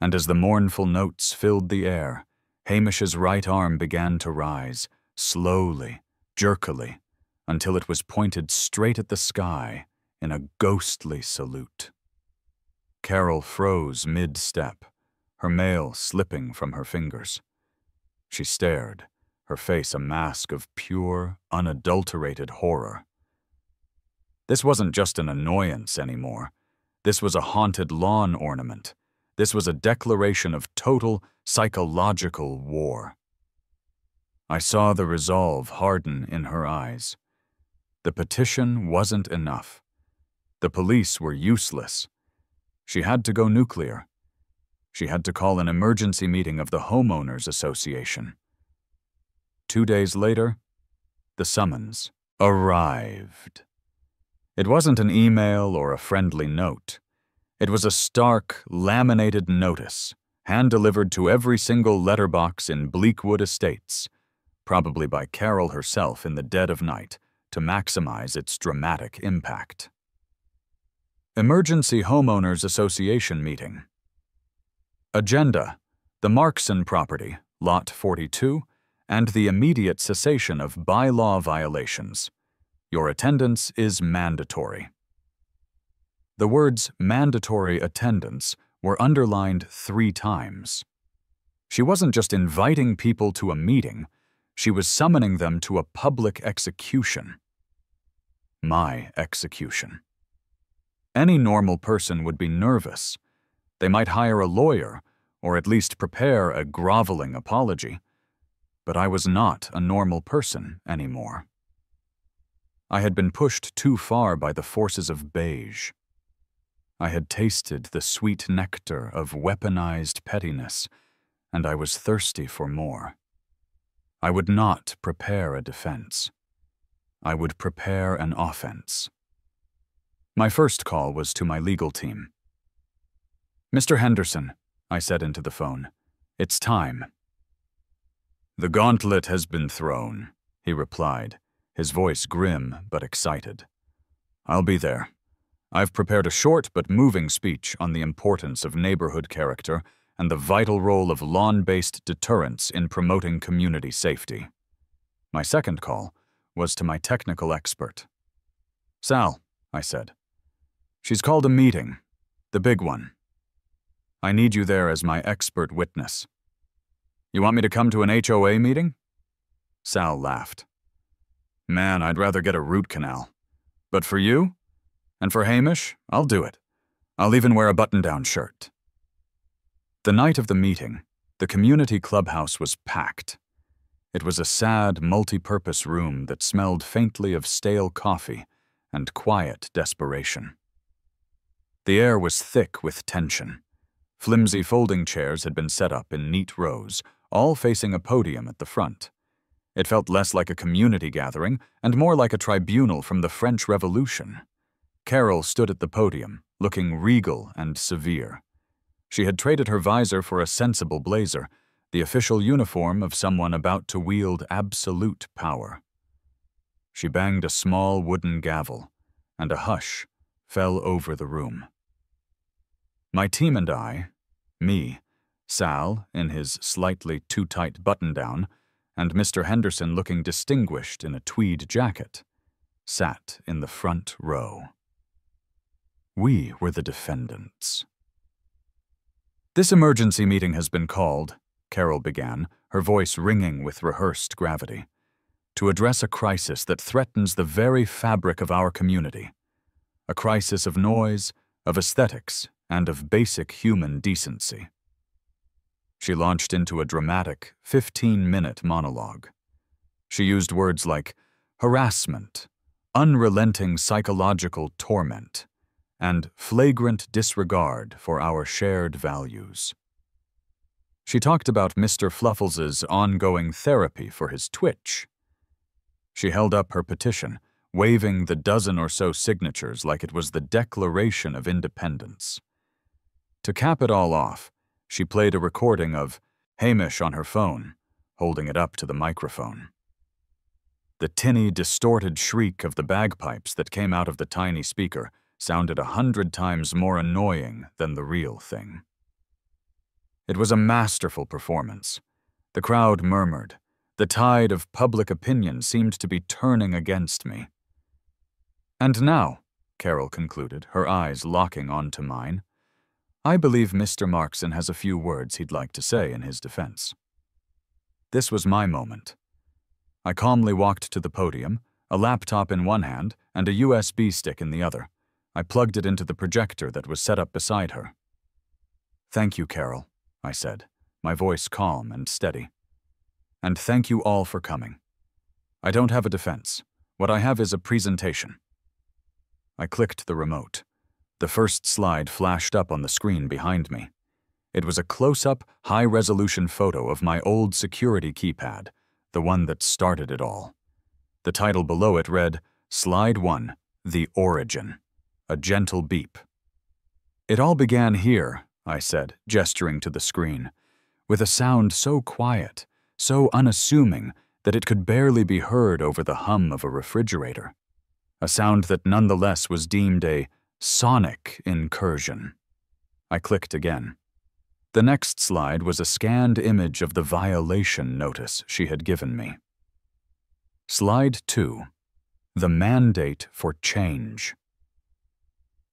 And as the mournful notes filled the air, Hamish's right arm began to rise, slowly, jerkily, until it was pointed straight at the sky in a ghostly salute. Carol froze mid-step, her mail slipping from her fingers. She stared, her face a mask of pure, unadulterated horror. This wasn't just an annoyance anymore. This was a haunted lawn ornament. This was a declaration of total psychological war. I saw the resolve harden in her eyes. The petition wasn't enough. The police were useless. She had to go nuclear. She had to call an emergency meeting of the Homeowners Association. 2 days later, the summons arrived. It wasn't an email or a friendly note. It was a stark, laminated notice, hand-delivered to every single letterbox in Bleakwood Estates, probably by Carol herself in the dead of night, to maximize its dramatic impact. Emergency Homeowners Association meeting. Agenda: the Markson property, Lot 42, and the immediate cessation of bylaw violations. Your attendance is mandatory. The words mandatory attendance were underlined 3 times. She wasn't just inviting people to a meeting, she was summoning them to a public execution. My execution. Any normal person would be nervous. They might hire a lawyer, or at least prepare a groveling apology. But I was not a normal person anymore. I had been pushed too far by the forces of beige. I had tasted the sweet nectar of weaponized pettiness, and I was thirsty for more. I would not prepare a defense. I would prepare an offense. My first call was to my legal team. "Mr. Henderson," I said into the phone, "it's time." "The gauntlet has been thrown," he replied, his voice grim but excited. "I'll be there. I've prepared a short but moving speech on the importance of neighborhood character and the vital role of lawn-based deterrence in promoting community safety." My second call was to my technical expert. "Sal," I said, "she's called a meeting, the big one. I need you there as my expert witness." "You want me to come to an HOA meeting?" Sal laughed. "Man, I'd rather get a root canal. But for you, and for Hamish, I'll do it. I'll even wear a button-down shirt." The night of the meeting, the community clubhouse was packed. It was a sad, multi-purpose room that smelled faintly of stale coffee and quiet desperation. The air was thick with tension. Flimsy folding chairs had been set up in neat rows, all facing a podium at the front. It felt less like a community gathering and more like a tribunal from the French Revolution. Carol stood at the podium, looking regal and severe. She had traded her visor for a sensible blazer, the official uniform of someone about to wield absolute power. She banged a small wooden gavel, and a hush fell over the room. My team and I, me, Sal in his slightly too tight button-down, and Mr. Henderson looking distinguished in a tweed jacket, sat in the front row. We were the defendants. "This emergency meeting has been called," Carol began, her voice ringing with rehearsed gravity, "to address a crisis that threatens the very fabric of our community. A crisis of noise, of aesthetics, and of basic human decency." She launched into a dramatic 15-minute monologue. She used words like harassment, unrelenting psychological torment, and flagrant disregard for our shared values. She talked about Mr. Fluffles's ongoing therapy for his twitch. She held up her petition, waving the dozen or so signatures like it was the Declaration of Independence. To cap it all off, she played a recording of Hamish on her phone, holding it up to the microphone. The tinny, distorted shriek of the bagpipes that came out of the tiny speaker sounded 100 times more annoying than the real thing. It was a masterful performance. The crowd murmured. The tide of public opinion seemed to be turning against me. "And now," Carol concluded, her eyes locking onto mine, "I believe Mr. Markson has a few words he'd like to say in his defense." This was my moment. I calmly walked to the podium, a laptop in one hand and a USB stick in the other. I plugged it into the projector that was set up beside her. "Thank you, Carol," I said, my voice calm and steady. "And thank you all for coming. I don't have a defense. What I have is a presentation." I clicked the remote. The first slide flashed up on the screen behind me. It was a close-up, high-resolution photo of my old security keypad, the one that started it all. The title below it read, Slide 1, The Origin. A gentle beep. "It all began here," I said, gesturing to the screen, with a sound so quiet, so unassuming that it could barely be heard over the hum of a refrigerator. A sound that nonetheless was deemed a sonic incursion. I clicked again. The next slide was a scanned image of the violation notice she had given me. Slide 2. The Mandate for Change.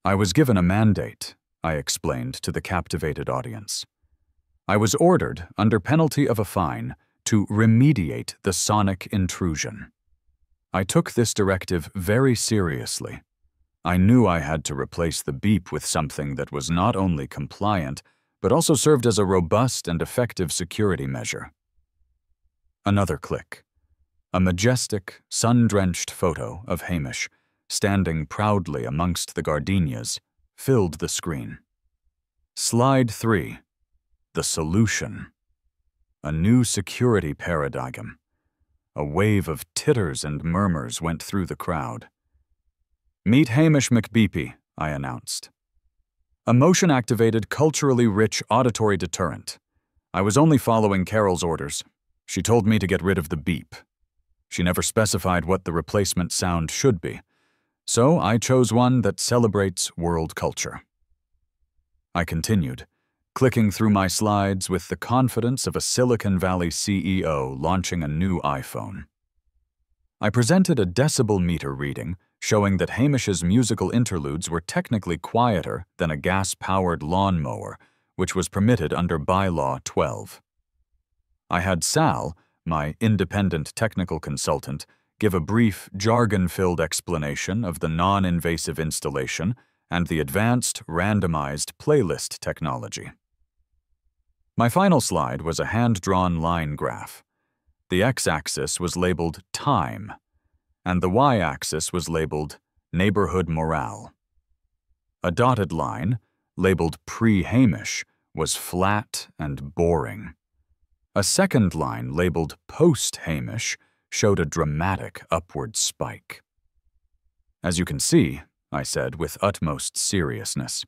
I was given a mandate, I explained to the captivated audience. I was ordered, under penalty of a fine, to remediate the sonic intrusion. I took this directive very seriously. I knew I had to replace the beep with something that was not only compliant, but also served as a robust and effective security measure. Another click. A majestic, sun-drenched photo of Hamish, standing proudly amongst the gardenias, filled the screen. Slide 3. The Solution. A new security paradigm. A wave of titters and murmurs went through the crowd. "Meet Hamish Bagpipe," I announced. A motion-activated, culturally rich auditory deterrent. I was only following Carol's orders. She told me to get rid of the beep. She never specified what the replacement sound should be, so I chose one that celebrates world culture. I continued, clicking through my slides with the confidence of a Silicon Valley CEO launching a new iPhone. I presented a decibel meter reading showing that Hamish's musical interludes were technically quieter than a gas-powered lawnmower, which was permitted under Bylaw 12. I had Sal, my independent technical consultant, give a brief, jargon-filled explanation of the non-invasive installation and the advanced, randomized playlist technology. My final slide was a hand-drawn line graph. The x-axis was labeled time, and the y-axis was labeled neighborhood morale. A dotted line, labeled pre-Hamish, was flat and boring. A second line, labeled post-Hamish, showed a dramatic upward spike. "As you can see," I said with utmost seriousness,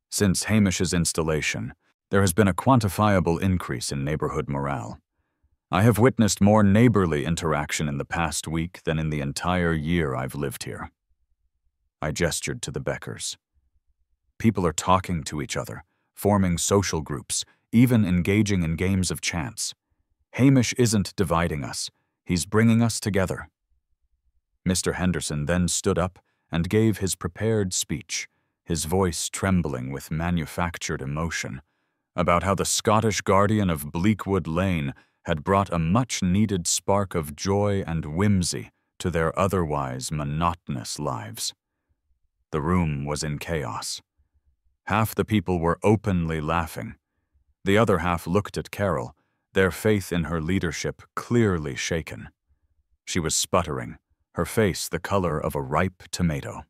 "since Hamish's installation, there has been a quantifiable increase in neighborhood morale. I have witnessed more neighborly interaction in the past week than in the entire year I've lived here." I gestured to the Beckers. "People are talking to each other, forming social groups, even engaging in games of chance. Hamish isn't dividing us, he's bringing us together." Mr. Henderson then stood up and gave his prepared speech, his voice trembling with manufactured emotion, about how the Scottish guardian of Bleakwood Lane had brought a much-needed spark of joy and whimsy to their otherwise monotonous lives. The room was in chaos. Half the people were openly laughing. The other half looked at Carol, their faith in her leadership clearly shaken. She was sputtering, her face the color of a ripe tomato.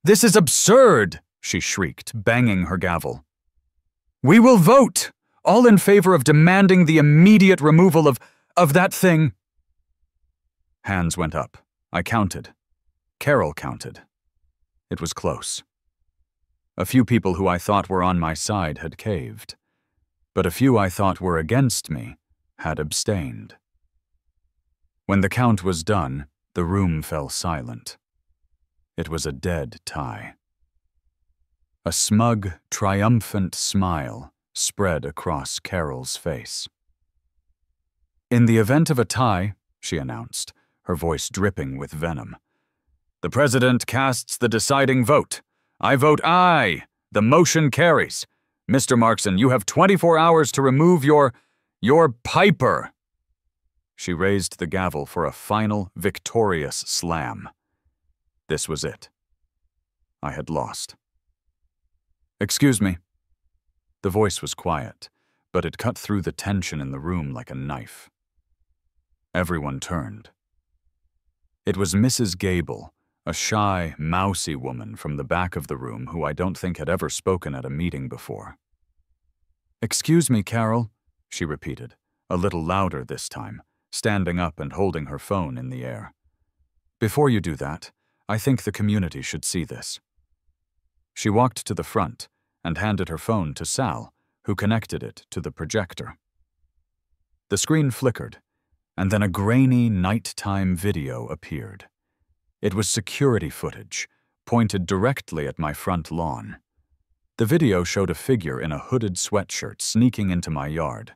"This is absurd!" she shrieked, banging her gavel. "We will vote! All in favor of demanding the immediate removal of that thing!" Hands went up. I counted. Carol counted. It was close. A few people who I thought were on my side had caved, but a few I thought were against me had abstained. When the count was done, the room fell silent. It was a dead tie. A smug, triumphant smile spread across Carol's face. "In the event of a tie," she announced, her voice dripping with venom, "the President casts the deciding vote. I vote aye. The motion carries. Mr. Markson, you have 24 hours to remove your piper." She raised the gavel for a final, victorious slam. This was it. I had lost. "Excuse me." The voice was quiet, but it cut through the tension in the room like a knife. Everyone turned. It was Mrs. Gable, a shy, mousy woman from the back of the room who I don't think had ever spoken at a meeting before. "Excuse me, Carol," she repeated, a little louder this time, standing up and holding her phone in the air. "Before you do that, I think the community should see this." She walked to the front and handed her phone to Sal, who connected it to the projector. The screen flickered, and then a grainy nighttime video appeared. It was security footage, pointed directly at my front lawn. The video showed a figure in a hooded sweatshirt sneaking into my yard.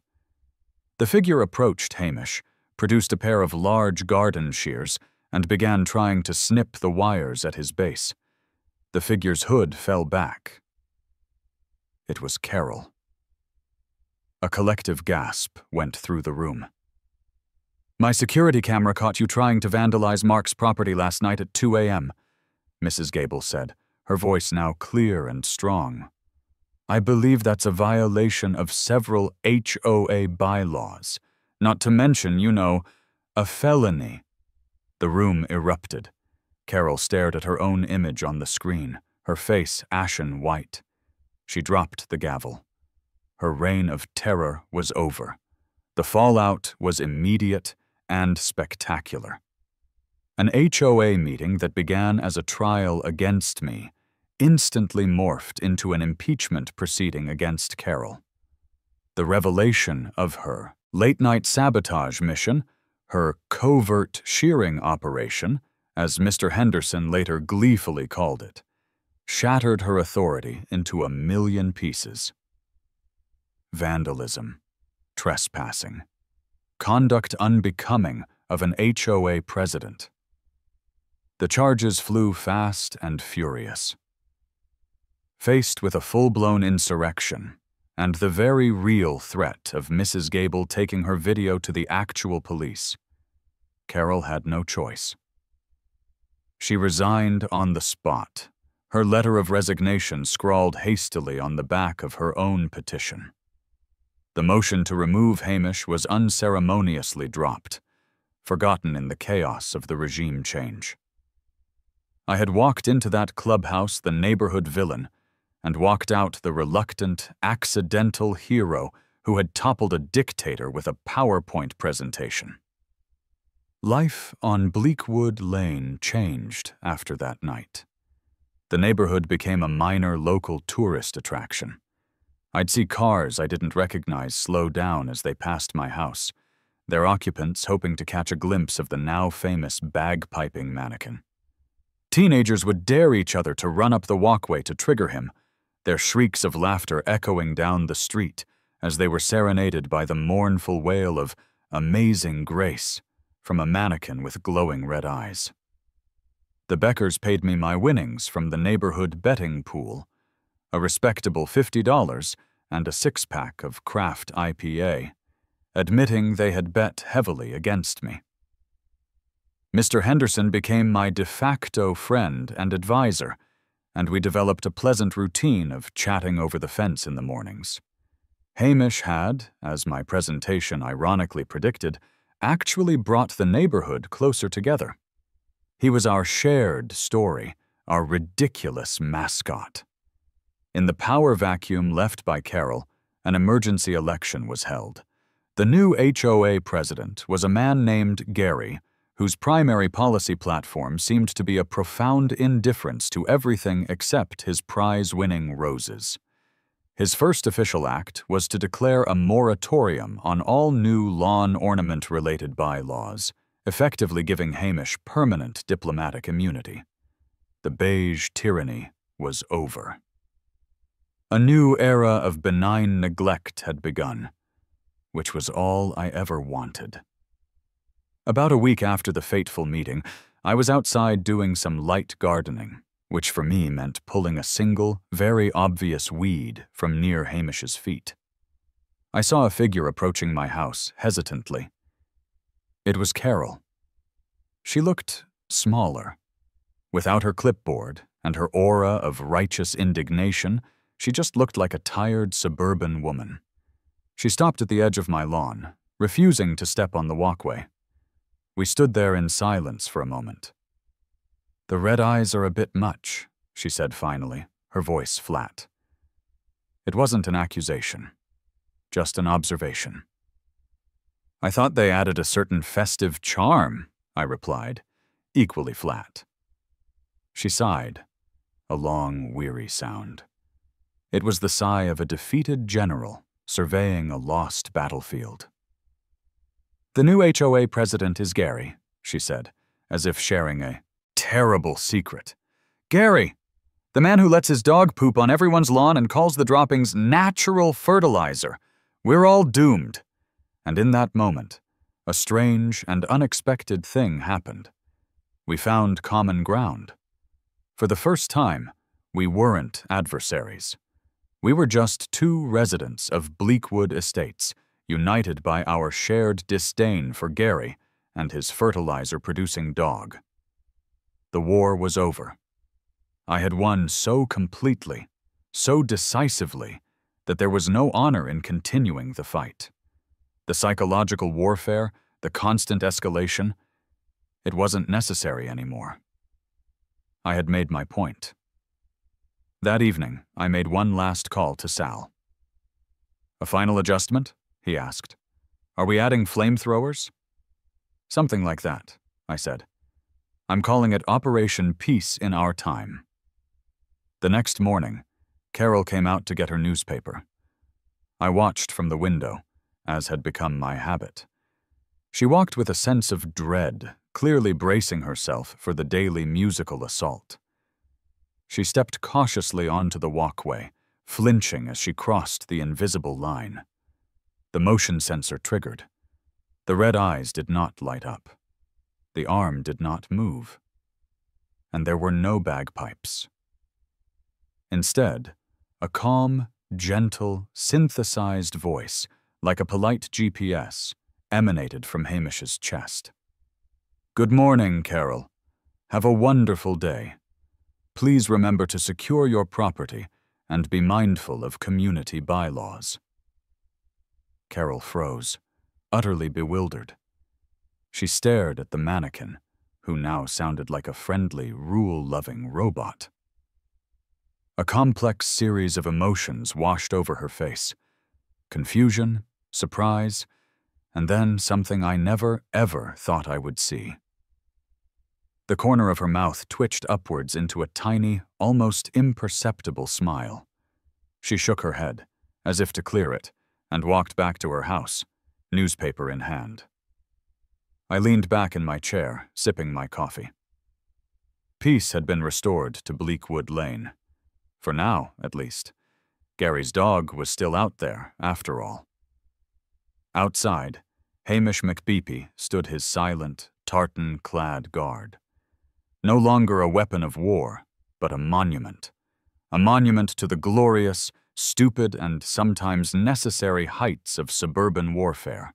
The figure approached Hamish, produced a pair of large garden shears, and began trying to snip the wires at his base. The figure's hood fell back. It was Carol. A collective gasp went through the room. "My security camera caught you trying to vandalize Mark's property last night at 2 a.m., Mrs. Gable said, her voice now clear and strong. "I believe that's a violation of several HOA bylaws, not to mention, a felony." The room erupted. Carol stared at her own image on the screen, her face ashen white. She dropped the gavel. Her reign of terror was over. The fallout was immediate and spectacular. An HOA meeting that began as a trial against me instantly morphed into an impeachment proceeding against Carol. The revelation of her late-night sabotage mission, her covert shearing operation, as Mr. Henderson later gleefully called it, shattered her authority into a million pieces. Vandalism, trespassing, conduct unbecoming of an HOA president. The charges flew fast and furious. Faced with a full-blown insurrection and the very real threat of Mrs. Gable taking her video to the actual police, Carol had no choice. She resigned on the spot, her letter of resignation scrawled hastily on the back of her own petition. The motion to remove Hamish was unceremoniously dropped, forgotten in the chaos of the regime change. I had walked into that clubhouse the neighborhood villain, and walked out the reluctant, accidental hero who had toppled a dictator with a PowerPoint presentation. Life on Bleakwood Lane changed after that night. The neighborhood became a minor local tourist attraction. I'd see cars I didn't recognize slow down as they passed my house, their occupants hoping to catch a glimpse of the now famous bagpiping mannequin. Teenagers would dare each other to run up the walkway to trigger him, their shrieks of laughter echoing down the street as they were serenaded by the mournful wail of "Amazing Grace" from a mannequin with glowing red eyes. The Beckers paid me my winnings from the neighborhood betting pool, a respectable $50 and a six-pack of craft IPA, admitting they had bet heavily against me. Mr. Henderson became my de facto friend and advisor, and we developed a pleasant routine of chatting over the fence in the mornings. Hamish had, as my presentation ironically predicted, actually brought the neighborhood closer together. He was our shared story, our ridiculous mascot. In the power vacuum left by Carol, an emergency election was held. The new HOA president was a man named Gary, whose primary policy platform seemed to be a profound indifference to everything except his prize-winning roses. His first official act was to declare a moratorium on all new lawn ornament-related bylaws, effectively giving Hamish permanent diplomatic immunity. The beige tyranny was over. A new era of benign neglect had begun, which was all I ever wanted. About a week after the fateful meeting, I was outside doing some light gardening, which for me meant pulling a single, very obvious weed from near Hamish's feet. I saw a figure approaching my house, hesitantly. It was Carol. She looked smaller. Without her clipboard and her aura of righteous indignation, she just looked like a tired suburban woman. She stopped at the edge of my lawn, refusing to step on the walkway. We stood there in silence for a moment. "The red eyes are a bit much," she said finally, her voice flat. It wasn't an accusation, just an observation. "I thought they added a certain festive charm," I replied, equally flat. She sighed, a long, weary sound. It was the sigh of a defeated general surveying a lost battlefield. "The new HOA president is Gary," she said, as if sharing a terrible secret. "Gary, the man who lets his dog poop on everyone's lawn and calls the droppings natural fertilizer. We're all doomed." And in that moment, a strange and unexpected thing happened. We found common ground. For the first time, we weren't adversaries. We were just two residents of Bleakwood Estates, united by our shared disdain for Gary and his fertilizer-producing dog. The war was over. I had won so completely, so decisively, that there was no honor in continuing the fight. The psychological warfare, the constant escalation, it wasn't necessary anymore. I had made my point. That evening, I made one last call to Sal. "A final adjustment?" he asked. "Are we adding flamethrowers?" Something like that, I said. I'm calling it Operation Peace in Our Time. The next morning, Carol came out to get her newspaper. I watched from the window, as had become my habit. She walked with a sense of dread, clearly bracing herself for the daily musical assault. She stepped cautiously onto the walkway, flinching as she crossed the invisible line. The motion sensor triggered. The red eyes did not light up. The arm did not move. And there were no bagpipes. Instead, a calm, gentle, synthesized voice, like a polite GPS, emanated from Hamish's chest. "Good morning, Carol. Have a wonderful day. Please remember to secure your property and be mindful of community bylaws." Carol froze, utterly bewildered. She stared at the mannequin, who now sounded like a friendly, rule-loving robot. A complex series of emotions washed over her face. Confusion, surprise, and then something I never, ever thought I would see. The corner of her mouth twitched upwards into a tiny, almost imperceptible smile. She shook her head, as if to clear it, and walked back to her house, newspaper in hand. I leaned back in my chair, sipping my coffee. Peace had been restored to Bleakwood Lane. For now, at least. Gary's dog was still out there, after all. Outside, Hamish McBeepy stood his silent, tartan-clad guard. No longer a weapon of war, but a monument. A monument to the glorious, stupid, and sometimes necessary heights of suburban warfare.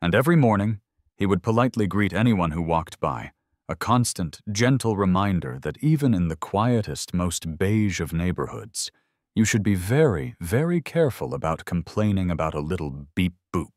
And every morning, he would politely greet anyone who walked by, a constant, gentle reminder that even in the quietest, most beige of neighborhoods, you should be very, very careful about complaining about a little beep-boop.